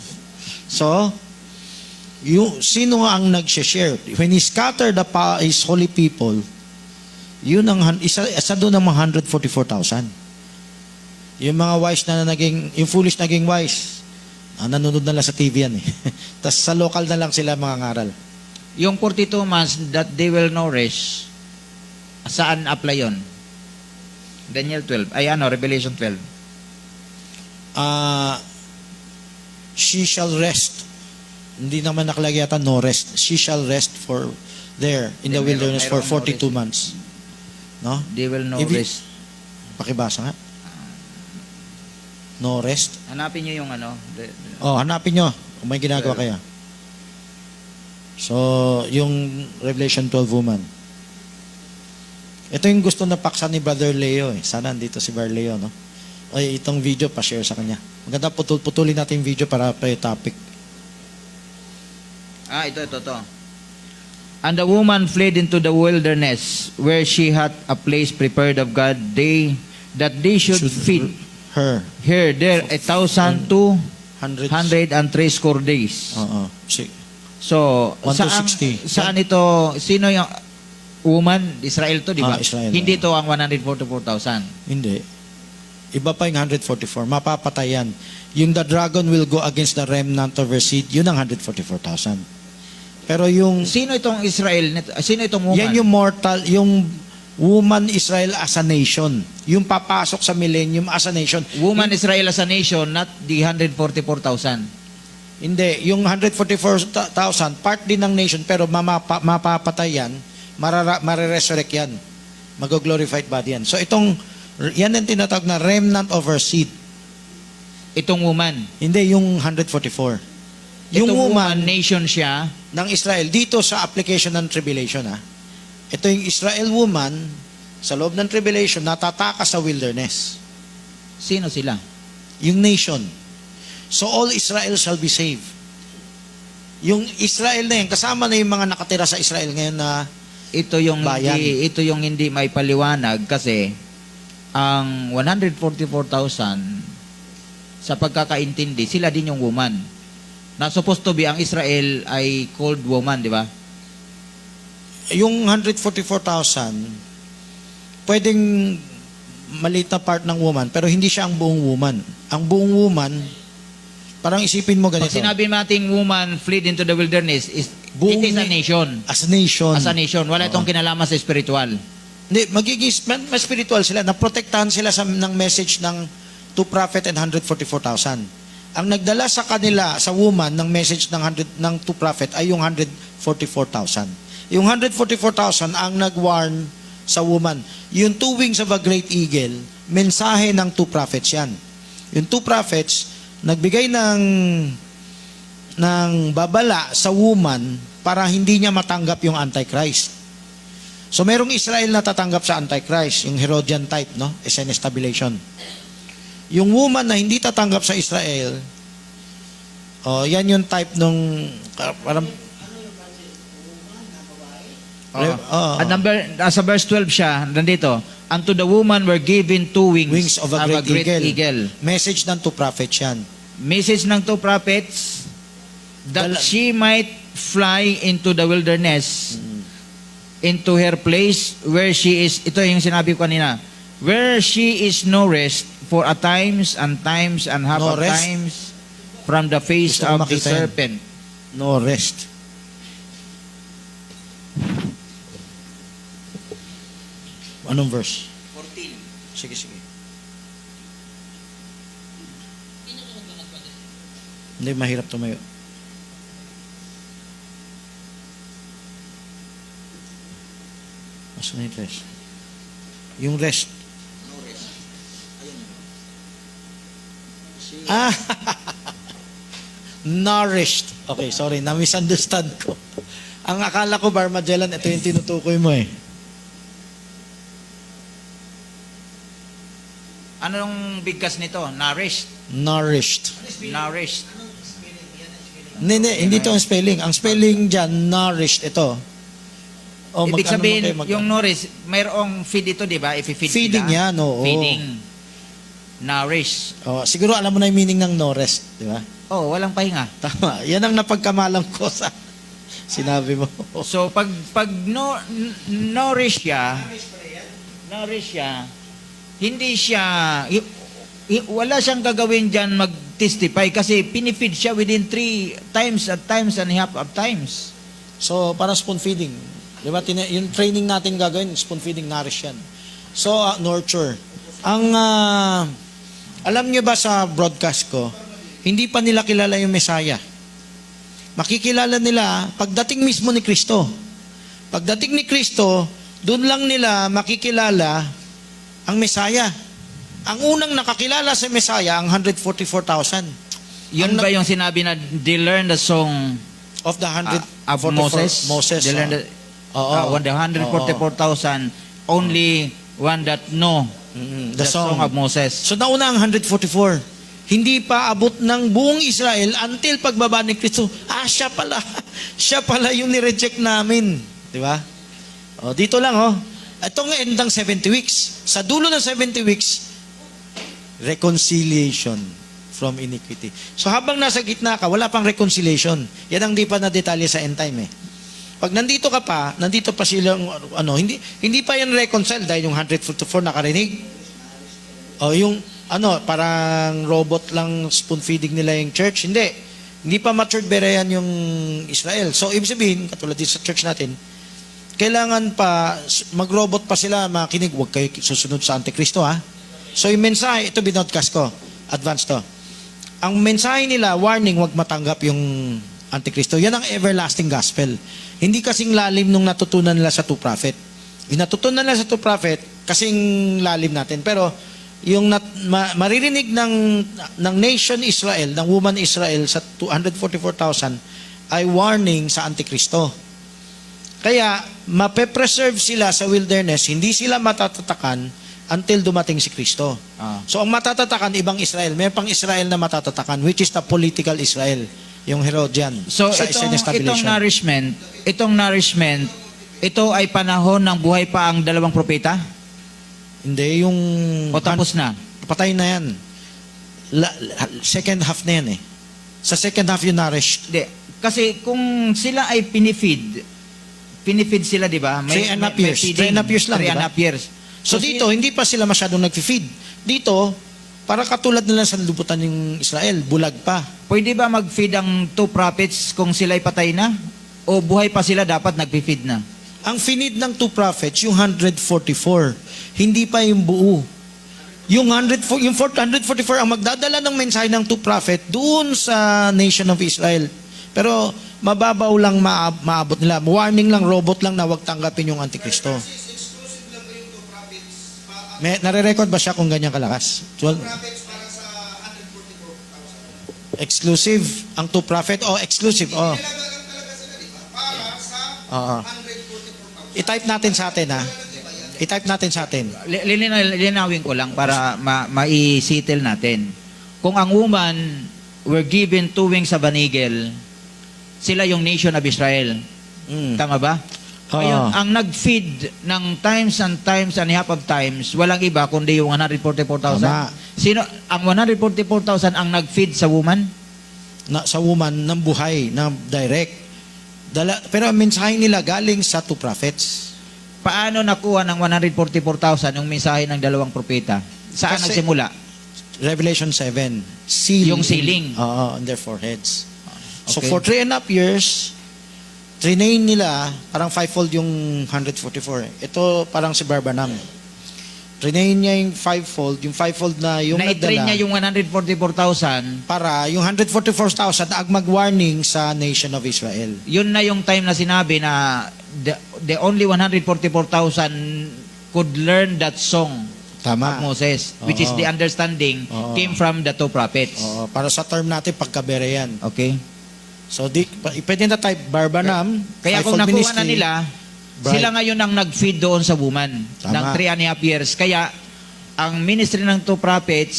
So, sino nga ang nag-share? When he scattered his holy people, yun ang isa doon ng mga 144,000. Yung mga wise na naging, yung foolish naging wise. Nanonood na lang sa TV yan eh. Tapos sa local na lang sila mga ngaral. Yung 42 months that they will nourish, saan apply yun? Daniel 12. Ay ano, Revelation 12. She shall rest. Hindi naman nakalagay yata no rest. She shall rest for there in the Hindi, wilderness for mayroong no 42 months. No? They will Ibig- nourish. Pakibasa nga. No rest. Hanapin nyo yung ano. Oh, hanapin nyo kung may ginagawa kaya. So, yung Revelation 12 woman. Ito yung gusto na paksa ni Brother Leo eh. Sana andito si Brother Leo, no? Ay, itong video, pa-share sa kanya. Maganda, putulin natin yung video para topic. Ito. And the woman fled into the wilderness where she had a place prepared of God, that they should feed Her. her there 1,200 100. and 3 days. Oo. So, 1 to 60. saan ito, sino yung woman? Israel to, di ba? Israel. Hindi to ang 144,000. Hindi. Iba pa yung 144. Mapapatay yan. Yung the dragon will go against the remnant of her seed, yun ang 144,000. Pero yung, Sino itong Israel? Sino itong woman? yan yung mortal, yung woman Israel as a nation. Yung papasok sa millennium as a nation. Woman Israel as a nation, not the 144,000. Hindi, yung 144,000, part din ng nation, pero mapapatay yan, mariresurrect yan. Mag-glorified body yan. So yan ang tinatawag na remnant of her seed. Itong woman. Hindi, yung 144. Yung Itong woman nation siya. ng Israel, dito sa application ng tribulation, ito yung Israel woman, sa loob ng tribulation, natataka sa wilderness. Sino sila? Yung nation. So all Israel shall be saved. Yung Israel na yun, kasama na yung mga nakatira sa Israel ngayon na Ito yung Bayan. hindi may paliwanag kasi ang 144,000 sa pagkakaintindi, sila din yung woman. Na supposed to be ang Israel ay called woman, di ba? yung 144,000, pwedeng maliit na part ng woman, pero hindi siya ang buong woman. Ang buong woman, parang isipin mo Pag ganito. sinabi nating woman fled into the wilderness, it is a nation. As a nation. As a nation. Wala itong kinalaman sa spiritual. Hindi, magiging mas spiritual sila. Naprotektahan sila ng message ng two prophet and 144,000. Ang nagdala sa kanila, sa woman, ng message ng two prophet ay yung 144,000. Yung 144,000 ang nag-warn sa woman. Yung two wings of a great eagle, mensahe ng two prophets yan. Yung two prophets, nagbigay ng babala sa woman para hindi niya matanggap yung Antichrist. So merong Israel na tatanggap sa Antichrist, yung Herodian type, no? SNS tabulation. Yung woman na hindi tatanggap sa Israel, yan yung type nung parang Sa verse 12 siya, nandito, unto the woman were given two wings, of a great eagle. Message ng two prophets yan. Message ng two prophets that she might fly into the wilderness, into her place where she is, ito yung sinabi ko kanina, where she is nourished for a times and half No a rest? times from the face Gusto ko of the makita yan. serpent. No rest. Anong verse? 14. Sige. Hindi, mahirap tumayo. Asan na yung rest? Yung rest. Ah! Nourished. Okay, sorry. Na-misunderstand ko. Ang akala ko, Bar Magellan, ito yung tinutukoy mo eh. Anong bigkas nito? Nourished. Nourished. Nourished. Hindi ito ang spelling. Ang spelling dyan, nourished, ito. O, Ibig mag-ano sabihin, mo kayo, yung nourished, mayroong feed ito, di ba? If-feed Feeding sila. yan, oo. Feeding. Nourish. Siguro alam mo na yung meaning ng no rest, di ba? Oh, walang pahinga. Tama. Yan ang napagkamalam ko sa sinabi mo. So, pag nourish siya, hindi siya, wala siyang gagawin dyan mag-testify kasi pinifeed siya within 3 times and a half of times. So, para spoon feeding. Di ba? Yung training natin gagawin, spoon feeding, nourish yan. So, nurture. Alam nyo ba sa broadcast ko, hindi pa nila kilala yung Messiah. Makikilala nila pagdating mismo ni Kristo. Pagdating ni Kristo, doon lang nila makikilala ang Messiah. Ang unang nakakilala sa Messiah, ang 144,000. Yun ba yung sinabi na they learned the song Of the of 144 Moses? They learned Oo. the 144,000, only one that know The song. of Moses. So nauna ang 144. Hindi pa abot ng buong Israel until pagbaba ni Kristo. Siya pala. Siya pala yung nireject namin. Di ba? Dito lang Itong end ng 70 weeks. Sa dulo ng 70 weeks, reconciliation from iniquity. So habang nasa gitna ka, wala pang reconciliation. Yan ang di pa na detalye sa end time Pag nandito ka pa, nandito pa silang hindi pa yan reconcile dahil yung 144 nakarinig. Yung parang robot lang spoon feeding nila yung church. Hindi pa matured berean yung Israel. So ibig sabihin, katulad din sa church natin, kailangan pa mag-robot pa sila makinig, huwag kayo susunod sa Antikristo So yung mensahe, ito binodcast ko, advance to. Ang mensahe nila, warning, huwag matanggap yung Antikristo. Yan ang everlasting gospel. Hindi kasing lalim nung natutunan nila sa two prophet. Yung natutunan nila sa two prophet, kasing lalim natin. Pero yung maririnig ng nation Israel, ng woman Israel sa 244,000 ay warning sa Antikristo. Kaya mape-preserve sila sa wilderness, hindi sila matatatakan until dumating si Kristo. So ang matatatakan, ibang Israel. May pang Israel na matatatakan, which is the political Israel, yung Herodian. So sa itong nourishment, ito ay panahon ng buhay pa ang dalawang propeta? Hindi, yung... O tapos na? Patay na yan. Second half na yan Sa second half yung nourish. Hindi. Kasi kung sila ay pinifeed sila, di ba? 3.5 years. 3.5 years lang, di ba? 3.5 years. So dito, hindi pa sila masyadong nag-feed. Dito, para katulad nila sa lubutan ng Israel, bulag pa. Pwede ba mag-feed ang two prophets kung sila ay patay na? O buhay pa sila, dapat nag-feed na? Ang finid ng two prophets, yung 144. Hindi pa yung buo. Yung 444 ang magdadala ng mensahe ng two prophet doon sa nation of Israel. Pero mababaw lang maabot nila. Warning lang, robot lang na huwag tanggapin yung Antikristo. Nare-record ba siya kung ganyan kalakas? 12? Exclusive ang two prophet? Exclusive. I-type natin sa atin I-type natin sa atin. Linawin ko lang para ma-settle natin. Kung ang woman were given 2 wings of an eagle, sila yung nation of Israel. Tama ba? Ngayon, ang nag-feed ng times and a half of times, walang iba kundi yung 144,000. Tama. Sino ang 144,000 ang nag-feed sa woman? Sa woman ng buhay, na direct. Pero ang mensahe nila galing sa two prophets. Paano nakuha ng 144,000 yung mensahe ng dalawang propeta? Saan Kasi, nagsimula? Revelation 7. Seal. Yung sealing. On their foreheads. So Okay. for 3.5 years, trinain nila, parang fivefold yung 144. Ito parang si Barbanam. Trinain niya yung fivefold na yung Na-train nagdala. niya yung 144,000. Para yung 144,000 ag mag-warning sa nation of Israel. Yun na yung time na sinabi na the only 144,000 could learn that song Tama. of Moses, which is Oo. the understanding Oo. came from the two prophets. Para sa term natin, pagkabere yan. Okay? So, pwede na type Barbanam. Kaya kung fivefold nakuha na ministry, nila, Bright. sila ngayon ang nag-feed doon sa woman Tama. ng 3.5 years. Kaya ang ministry ng two prophets,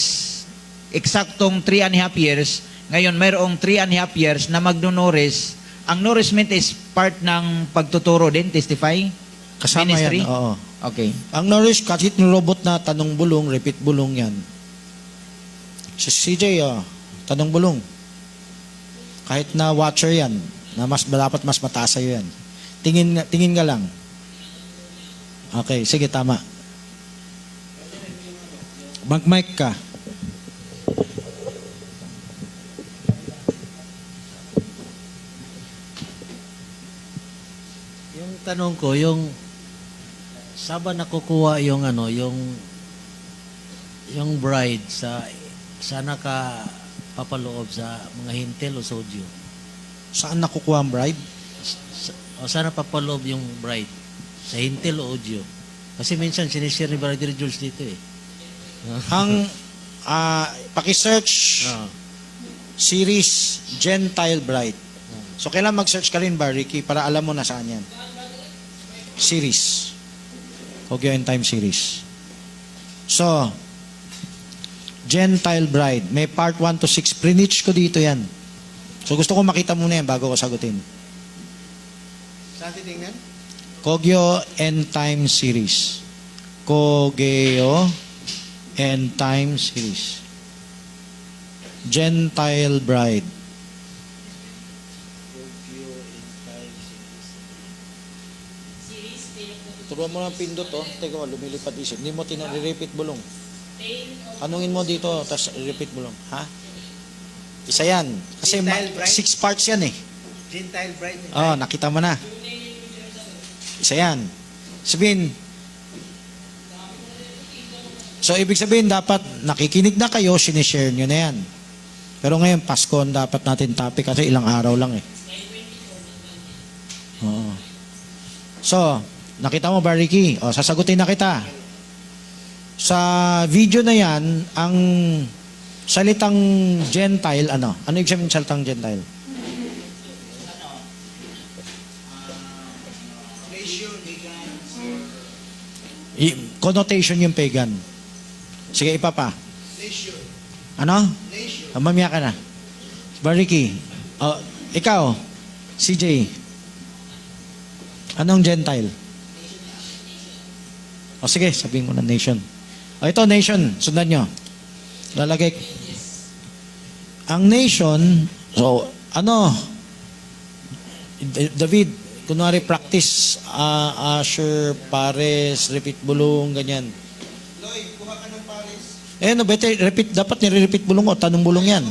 eksaktong 3.5 years, ngayon mayroong 3.5 years na magnunourish. Ang nourishment is part ng pagtuturo din, testify, Kasama ministry. yan. Oo. Okay. Ang nourish, kahit yung robot na tanong bulong, repeat bulong yan. Si CJ, tanong bulong. Kahit na watcher yan, na dapat mas mataas sa'yo yan. Tingin ka lang. Okay, sige, tama. Mag-mic ka. Yung tanong ko, yung saan ba nakukuha yung ano, yung bride sana ka papaloob sa mga hintil o sodyo? Saan nakukuha ang bride? O sana papaloob yung bride? Sa hintil o audio? Kasi minsan sinishare ni Brother Jules dito eh. Ang paki-search series Gentile Bride. So kailan mag-search ka rin ba, Ricky, para alam mo na saan yan? Series. Kogyo and Time series. So, Gentile Bride. May part 1 to 6. Pre-niche ko dito yan. So gusto ko makita muna yan bago ko sagutin. Saan titingnan? Kogyo and Time series. Kogyo and Time series. Gentile Bride. Turuan mo ng pindot, oh. Teka, lumilipad isip. Hindi mo repeat bulong. Tanungin mo dito, tapos repeat bulong. Ha? Isa yan. Kasi Gentile bride? 6 parts yan eh. Gentile bride. Oh, nakita mo na. Isa yan. Sabihin, so ibig sabihin dapat nakikinig na kayo, sinishare nyo na yan. Pero ngayon, Pasko ang dapat natin topic kasi ilang araw lang eh. Oo. So, nakita mo ba, Ricky? O, sasagutin na kita. Sa video na yan, ang salitang Gentile, ano? Ano ibig sabihin ng salitang Gentile? Connotation yung pagan. Sige, ipa pa. Ano? Mamaya ka na. Bariki. Ikaw, CJ. Anong Gentile? Sige, sabihin mo na nation. Ito, nation. Sundan nyo. Lalagay. Ang nation, so, David, kunwari practice, Asher, Pares, repeat bulong, ganyan. Loy, kuha ka ng Paris. No, better, repeat, dapat nire-repeat bulong o, tanong bulong yan.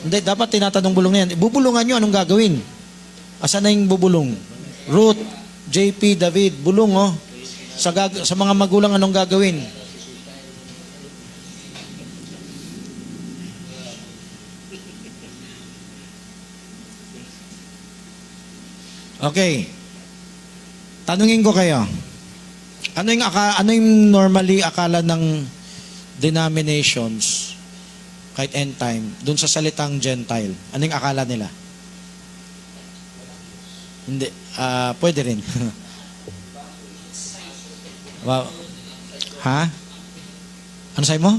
Hindi, dapat tinatanong bulong na yan. Bubulungan nyo, anong gagawin? Asan na yung bubulong? Ruth, JP, David, bulong oh. Sa mga magulang, anong gagawin? Okay. Tanungin ko kayo. Ano yung normally akala ng denominations kahit end time dun sa salitang Gentile? Ano yung akala nila? Hindi. Pwede rin. Wow. Ha? Ano sa'yo mo?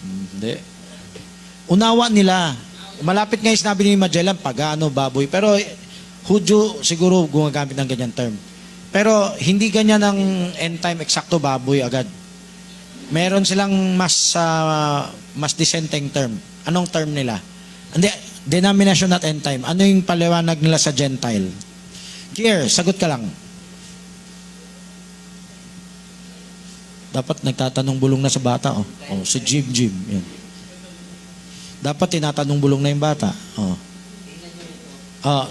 Hindi. Unawa nila. Malapit nga yung sinabi ni Magellan, pagano, baboy. Pero Hudyo siguro gumagamit ng ganyan term. Pero hindi ganyan ang end time eksakto baboy agad. Meron silang mas dissenting term. Anong term nila? Hindi, denomination at end time. Ano yung paliwanag nila sa Gentile? Kier, sagot ka lang. Dapat nagtatanong bulong na sa bata. Si Jim. Yan. Dapat tinatanong bulong na yung bata.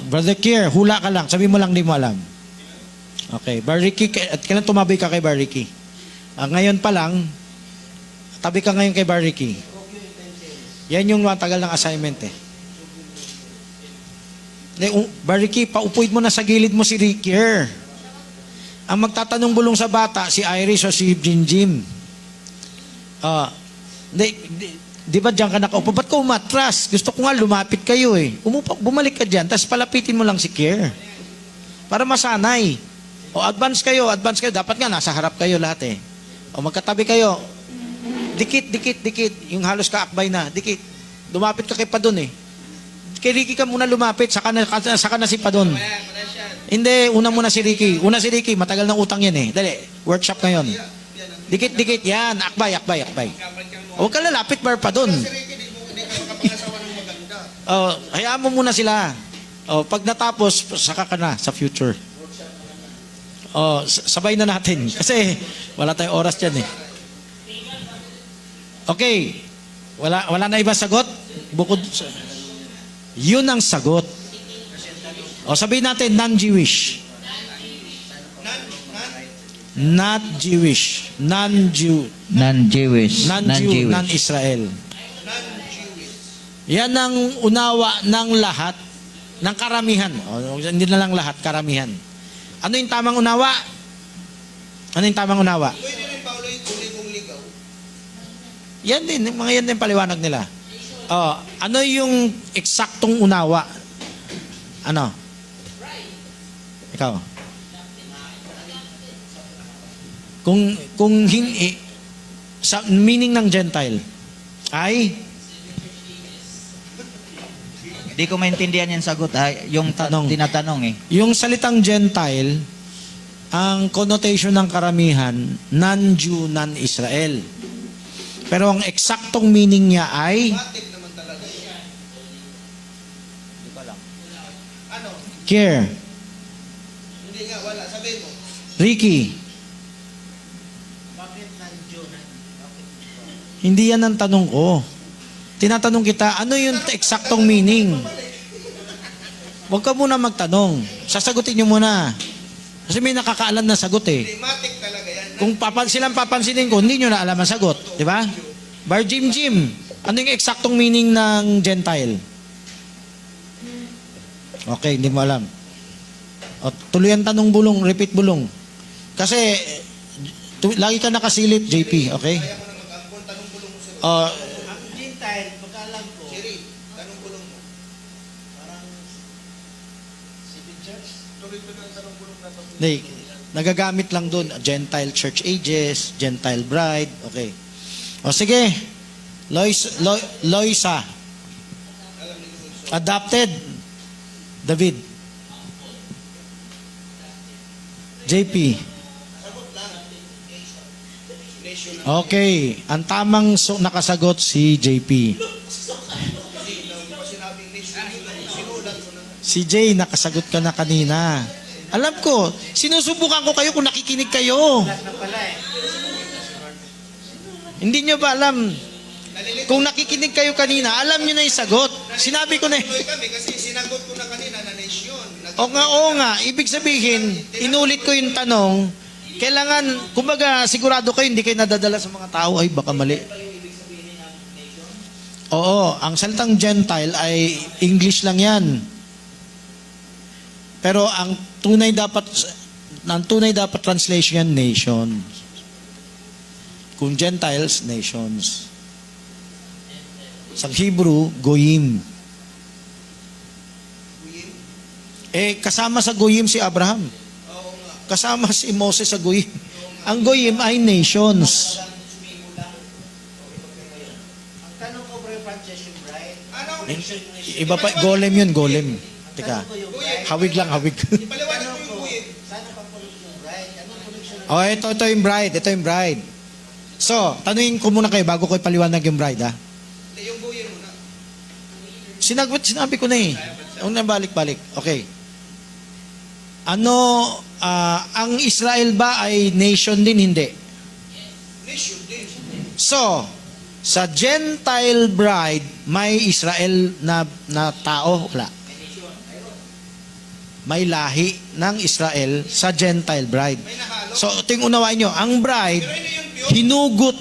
Brother Kier, hula ka lang. Sabi mo lang di mo alam. Okay. Bariki, at kailan tumabi ka kay Bariki? Ngayon pa lang, tabi ka ngayon kay Bariki. Yan yung matagal ng assignment eh. Bariki, paupuin mo na sa gilid mo si Kier. Ang magtatanong bulong sa bata, si Iris o si Jim. Di ba diyan ka nakaupo? Ba't ka umatras? Gusto ko nga lumapit kayo eh. Bumalik ka dyan, tapos palapitin mo lang si Kier. Para masanay. Advance kayo. Dapat nga nasa harap kayo lahat eh. Magkatabi kayo. Dikit. Yung halos kaakbay na. Dikit. Lumapit ka kay Padon eh. Kay Ricky ka muna lumapit, saka na si Padon. Hindi, una muna si Ricky. Matagal ng utang yan eh. Dali, workshop ngayon. Dikit, yan. Akbay. Huwag ka lalapit, bar pa doon. Si Ricky, di ka makapangasawa ng maganda. Hayaan mo muna sila. Pag natapos, saka ka na sa future. Sabay na natin. Kasi wala tayong oras dyan eh. Okay. Wala na ibang sagot? Bukod sa... Yun ang sagot. O sabihin natin, non-Jewish. Not Jewish. Non-Jew. Non-Jewish. Non-Jew, non-Israel. Yan ang unawa ng lahat, ng karamihan. O, hindi na lang lahat, karamihan. Ano yung tamang unawa? Ano yung tamang unawa? Pwede rin pa ulit kung ligaw. Yan din, mga yan din paliwanag nila. Oh, ano yung eksaktong unawa? Ano? Ikaw. Kung hindi sa meaning ng Gentile ay Di ko maintindihan yung sagot, yung Tanong. tinatanong eh. yung salitang Gentile, ang connotation ng karamihan, non-Jew, non-Israel. Pero ang eksaktong meaning niya ay Matik naman talaga yan. Ano? care. Hindi nga, wala. Sabihin mo. Ricky. Hindi yan ang tanong ko. Tinatanong kita, ano yung eksaktong meaning? Huwag ka muna magtanong. Sasagutin nyo muna. Kasi may nakakaalam na sagot eh. Hindi, matik talaga yan. Kung silang papansinin ko, hindi nyo na alam ang sagot. Di ba? Bar Jim Jim. Ano yung eksaktong meaning ng Gentile? Okay, hindi mo alam. O, tuloy ang tanong bulong, repeat bulong. Kasi, lagi ka nakasilip, JP, okay? Kaya mo na mag-ampon, tanong bulong mo sa Uh, Ang Gentile, pagkaalam ko, Siri, tanong bulong mo. parang civil church. Tuloy-tuloy ang tanong bulong na to. Hindi, nagagamit lang doon, Gentile church ages, Gentile bride, okay. O sige, Loisa. Adopted. David. JP. Okay, ang tamang nakasagot si JP. Si Jay, nakasagot ka na kanina. Alam ko, sinusubukan ko kayo kung nakikinig kayo. Hindi nyo ba alam? Kung nakikinig kayo kanina, alam nyo na yung sagot. Sinabi ko na Tuloy kami kasi sinagot ko na kanina na nation. oo nga. Ibig sabihin, inulit ko yung tanong, kailangan, kumbaga, sigurado kayo, hindi kayo nadadala sa mga tao, ay baka mali. Oo, ang salitang Gentile ay English lang yan. Pero ang tunay dapat translation yan, nations. Kung Gentiles, nations. Sa Hebrew, Goyim. Kasama sa Goyim si Abraham. Kasama si Moses sa Goyim. Ang Goyim ay nations. Ang tanong ko, Bro Francis, yung bride, Iba pa, golem yun, golem. Teka, hawig lang, hawig. Paliwanag mo yung buyin. sana papunod yung bride, anong connection? Oh, ito yung bride, ito yung bride. So, tanungin ko muna kayo bago ko ipaliwanag yung bride, ha? Hindi, yung buyin mo na. Sinabi ko na eh. Huwag na balik-balik. Okay. Ang Israel ba ay nation din? Hindi. Nation din. So, sa Gentile bride, may Israel na tao? Wala. May lahi ng Israel sa Gentile bride. May nahalo. So, ito yung unawain nyo. Ang bride, Pero yun yung pure. hinugot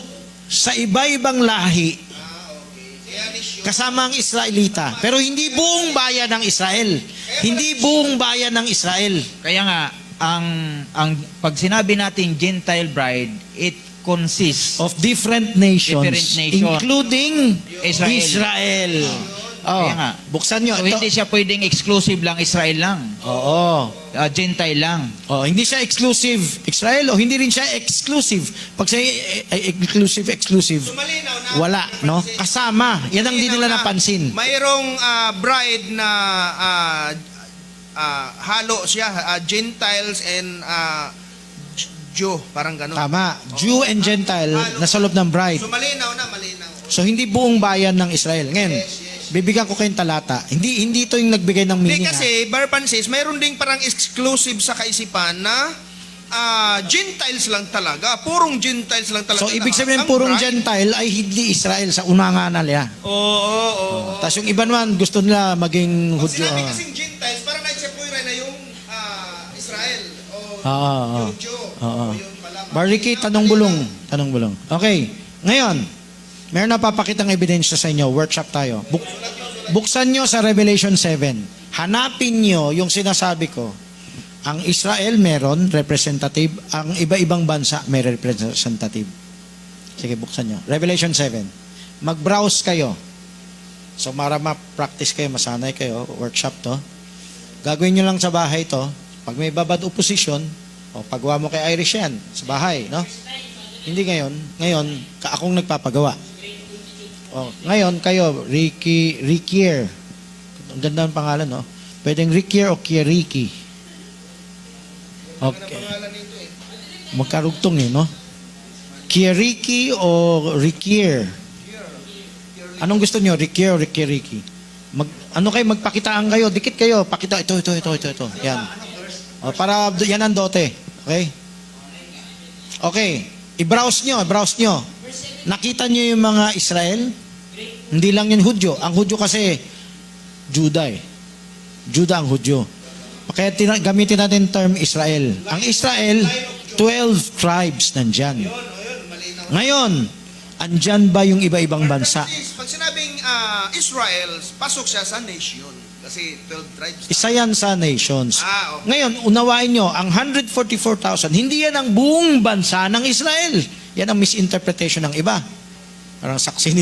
sa iba-ibang lahi Okay. Kaya nation. kasama ang Israelita. Pero hindi buong bayan ng Israel. Hindi buong bayan ng Israel. Kaya nga, ang pag sinabi natin Gentile bride, it consists Of different nations. Different nation. Including Israel. Israel. Oh, Kaya nga. buksan nyo. So Ito. hindi siya pwedeng exclusive lang Israel lang. Oo. Gentile lang. Oh, hindi siya exclusive Israel o hindi rin siya exclusive. Pag siya exclusive, So malinaw na. wala, no? Kasama. Yan ang hindi nila Malinaw na. napansin. Mayroong bride na halo siya, Gentiles and Jew, parang gano'n. Tama. Jew and Gentile nasa loob ng bride. So malinaw na, malinaw. So hindi buong bayan ng Israel. Ngayon, bibigyan ko kayong talata. Hindi ito yung nagbigay ng Hindi meaning. kasi, Bar Francis, mayroon ding parang exclusive sa kaisipan na Gentiles lang talaga. Purong Gentiles lang talaga. So ibig sabihin Ang purong bride. Gentile ay hindi Israel sa unang nga nila. Oo. Tapos yung iba naman gusto nila maging Pag Hudyo. sinabi kasing Gentiles, parang naisip mo Oo. Oo. Bariki, tanong bulong. Tanong bulong. Okay. Ngayon, meron na papakitang ebidensya sa inyo. Workshop tayo. Buksan nyo sa Revelation 7. Hanapin nyo yung sinasabi ko. Ang Israel meron representative, ang iba-ibang bansa may representative. Sige, buksan nyo. Revelation 7. Mag-browse kayo. So, para ma-practice kayo, masanay kayo, workshop to. Gagawin nyo lang sa bahay to. Pag may babad opposition, o paggawa mo kay Irish yan, sa bahay, no? Hindi ngayon. Ngayon, akong nagpapagawa. O, ngayon, kayo, Rikier. Ang ganda ng pangalan, no? Pwedeng Rikier o Kieriki. Okay. Magkarugtong eh, no? Kieriki o Rikier? Anong gusto nyo? Rikier o Rikieriki? Magpakitaan kayo, dikit kayo, pakita, ito. Yan. O, para yan ang dote. Okay? Okay. I-browse nyo. Nakita nyo yung mga Israel? Hindi lang yun Hudyo. Ang Hudyo kasi, Juda eh. Juda ang Hudyo. Kaya gamitin natin term Israel. Ang Israel, 12 tribes nandyan. Ngayon, andyan ba yung iba-ibang bansa? Pag sinabing Israel, pasok siya sa nation. Kasi 12 tribes. Isa yan sa nations. Okay. Ngayon, unawain nyo, ang 144,000, hindi yan ang buong bansa ng Israel. Yan ang misinterpretation ng iba. Parang saksi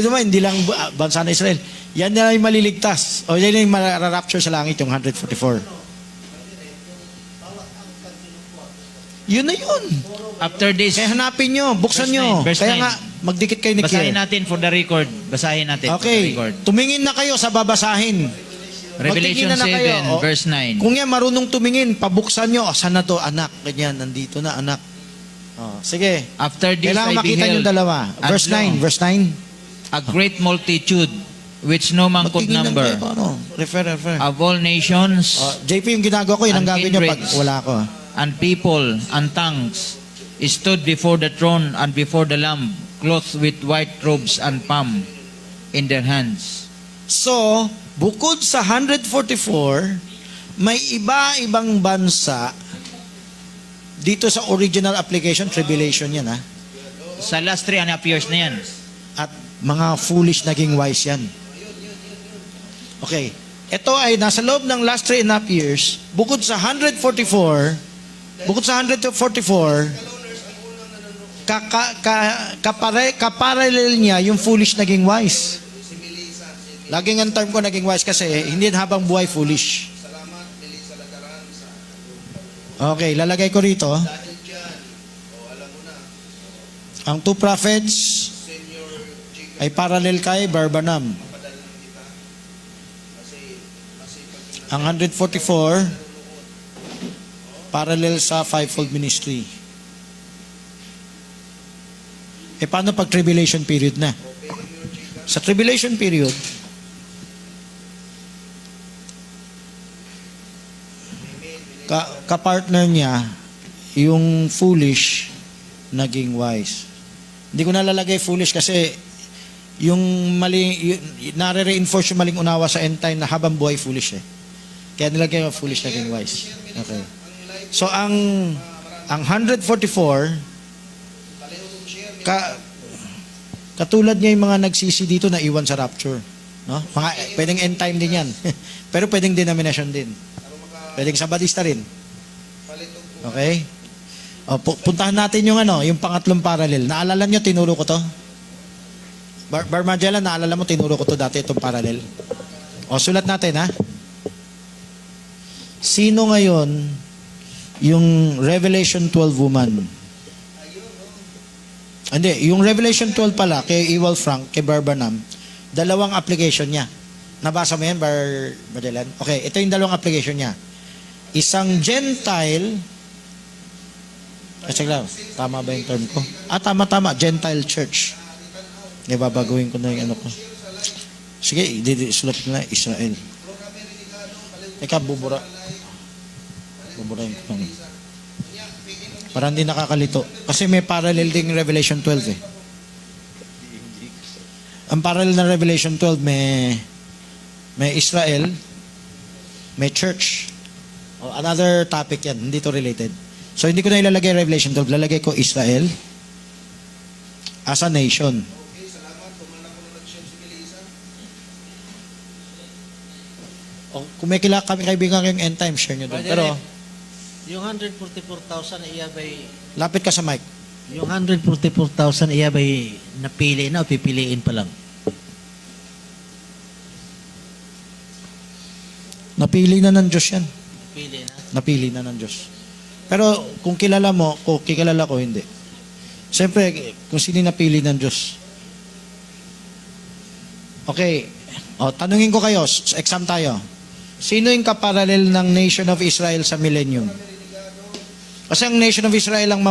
naman, hindi lang bansa ng Israel. Yan na yung maliligtas. O yan yung mararapture sa langit, yung 144. Yun na yun. After this, Kaya hanapin nyo, buksan nyo. Verse 9, verse Kaya 9. nga, magdikit kayo ni basahin Kier. natin for the record. Basahin natin for the Okay, record. tumingin na kayo sa babasahin. Revelation Magtingin na kayo. 7, O, verse 9. Kung yan marunong tumingin, pabuksan nyo. Saan na to, anak? Ganyan, nandito na, anak. Sige. After this Kailangan I makita beheld yung dalawa. and Verse 9. lo, Verse 9. a great multitude which no man could Magtingin lang number, kayo, ano? Refer. of all nations JP, yung ginagawa ko, yun ang And gagawin nyo pag kindreds. wala ko. and people and tongues stood before the throne and before the Lamb, clothed with white robes and palm in their hands. So, bukod sa 144, may iba-ibang bansa dito sa original application, tribulation yan ha. Sa last 3.5 years na yan. At mga foolish naging wise yan. Okay. Ito ay nasa loob ng last 3.5 years, bukod sa 144, kaparallel niya yung foolish naging wise. Laging ang term ko naging wise kasi hindi habang buhay foolish. Okay, lalagay ko rito. Ang two prophets ay parallel kay Barbanam. Ang 144 parallel sa fivefold ministry. Paano pag tribulation period na? Sa tribulation period, kapartner niya, yung foolish, naging wise. Hindi ko nalalagay foolish kasi yung mali, nare-reinforce yung maling unawa sa end time na habang buhay foolish eh. Kaya nilagay yung foolish naging wise. Okay. So ang 144, katulad niya yung mga nagsisi dito na iwan sa rapture. No? Pwedeng end time din yan. Pero pwedeng denomination din. Pwedeng sabadista rin. Okay? Puntahan natin yung yung pangatlong parallel. Naalala niyo, tinuro ko to? Bar Magellan, naalala mo, tinuro ko to dati, itong parallel. Sulat natin, ha? Sino ngayon yung Revelation 12 woman? Hindi, yung Revelation 12 pala, kay Ewell Frank, kay Barbanam, dalawang application niya. Nabasa mo yan, Bar Magellan? Okay, ito yung dalawang application niya. Isang Gentile, sige lang, tama ba yung term ko? Tama, Gentile church. Babaguhin ko na yung ko. Sige, sulat ko na, Israel. Teka, buburahin ko lang. Para hindi nakakalito. Kasi may parallel ding Revelation 12 eh. Ang parallel na Revelation 12 may Israel, may church. Another topic yan, hindi to related. So hindi ko na ilalagay Revelation 12, lalagay ko Israel as a nation. Kung may kami kaibigan kayong end time, share nyo doon. Pero, Yung 144,000 iyabay, lapit ka sa mic. yung 144,000 iyabay napili na o pipiliin pa lang? Napili na ng Diyos yan. Pili na. Napili na ng Diyos. Pero kung kilala mo, kung kilala ko, hindi. Siyempre, kung sino yung napili ng Diyos. Okay. Tanungin ko kayo, exam tayo. Sino yung kaparalel ng Nation of Israel sa millennium? Kasi ang Nation of Israel ang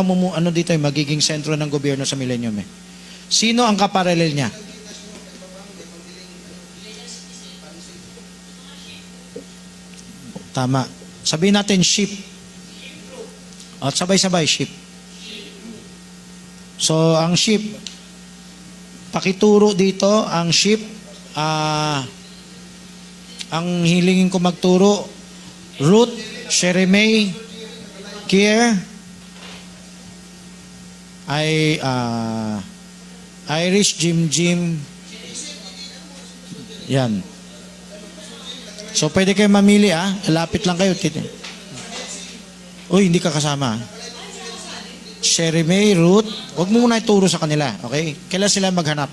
dito, magiging sentro ng gobyerno sa millennium eh. Sino ang kaparalel niya? Tama. Sabihin natin sheep. At sabay-sabay sheep. So, ang sheep, pakituro dito, ang sheep, ang hilingin ko magturo, Ruth, Sheremay, Kier, Irish, Jim, yan. So, pwede kayo mamili, lapit lang kayo. Uy, hindi ka kasama. Sheremay, Ruth, huwag mo muna ituro sa kanila, okay? Kailan sila maghanap?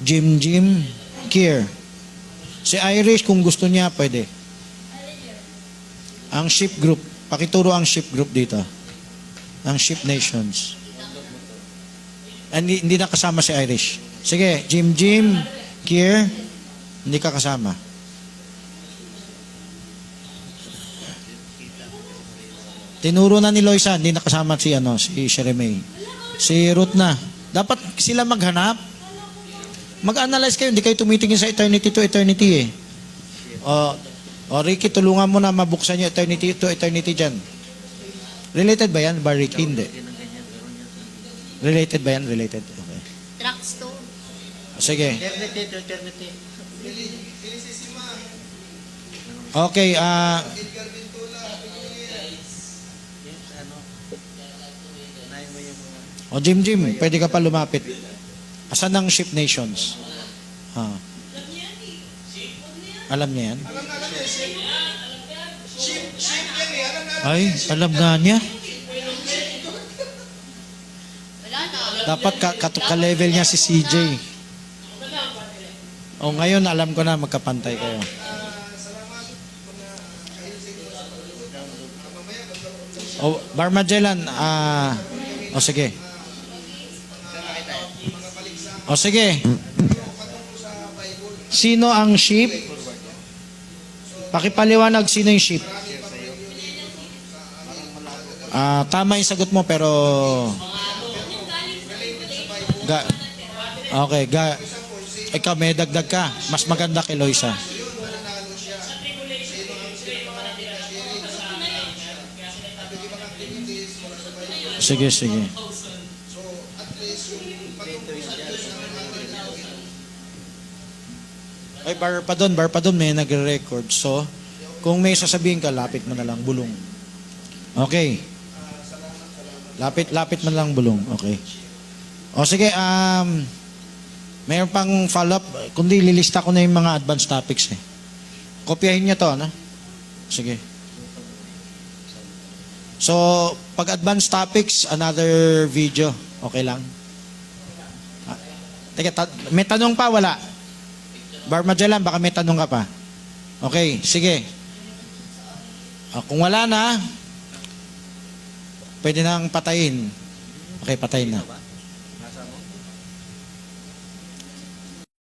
Jim, Kier. Si Irish, kung gusto niya, pwede. Ang ship group, pakituro ang ship group dito. Ang ship nations. Hindi na kasama si Irish. Sige, Jim, Kier, hindi ka kasama. Tinuro na ni Loisa, hindi na kasama si Sheremay. Si Ruth na. Dapat sila maghanap. Mag-analyze kayo, hindi kayo tumitingin sa eternity to eternity eh. Ricky, tulungan mo na mabuksan yung eternity to eternity dyan. Related ba yan, Ricky? Hindi. Related ba yan? Related. Okay. Drugstore. Sige. Eternity to eternity. Okay, Jim, pwede ka pa lumapit. Asan ang ship nations? Alam niya yan? Ay, alam nga niya. Dapat ka-level niya si CJ. Ngayon alam ko na magkapantay kayo. Bar Magellan, sige. Sige. Sino ang sheep? Pakipaliwanag sino yung sheep. Tama yung sagot mo pero ikaw may dagdag ka. Mas maganda kay Loisa. Sige. Ay, bar pa doon, may nagre-record. So, kung may sasabihin ka, lapit mo na lang, bulong. Okay. Lapit mo na lang, bulong. Okay. Sige, mayroon pang follow-up. Kundi lilista ko na yung mga advanced topics eh. Kopyahin niyo to, Sige. So, pag advanced topics, another video. Okay lang? Teka, may tanong pa, wala? Bar Magellan, baka may tanong ka pa. Okay, sige. Kung wala na, pwede nang patayin. Okay, patayin na.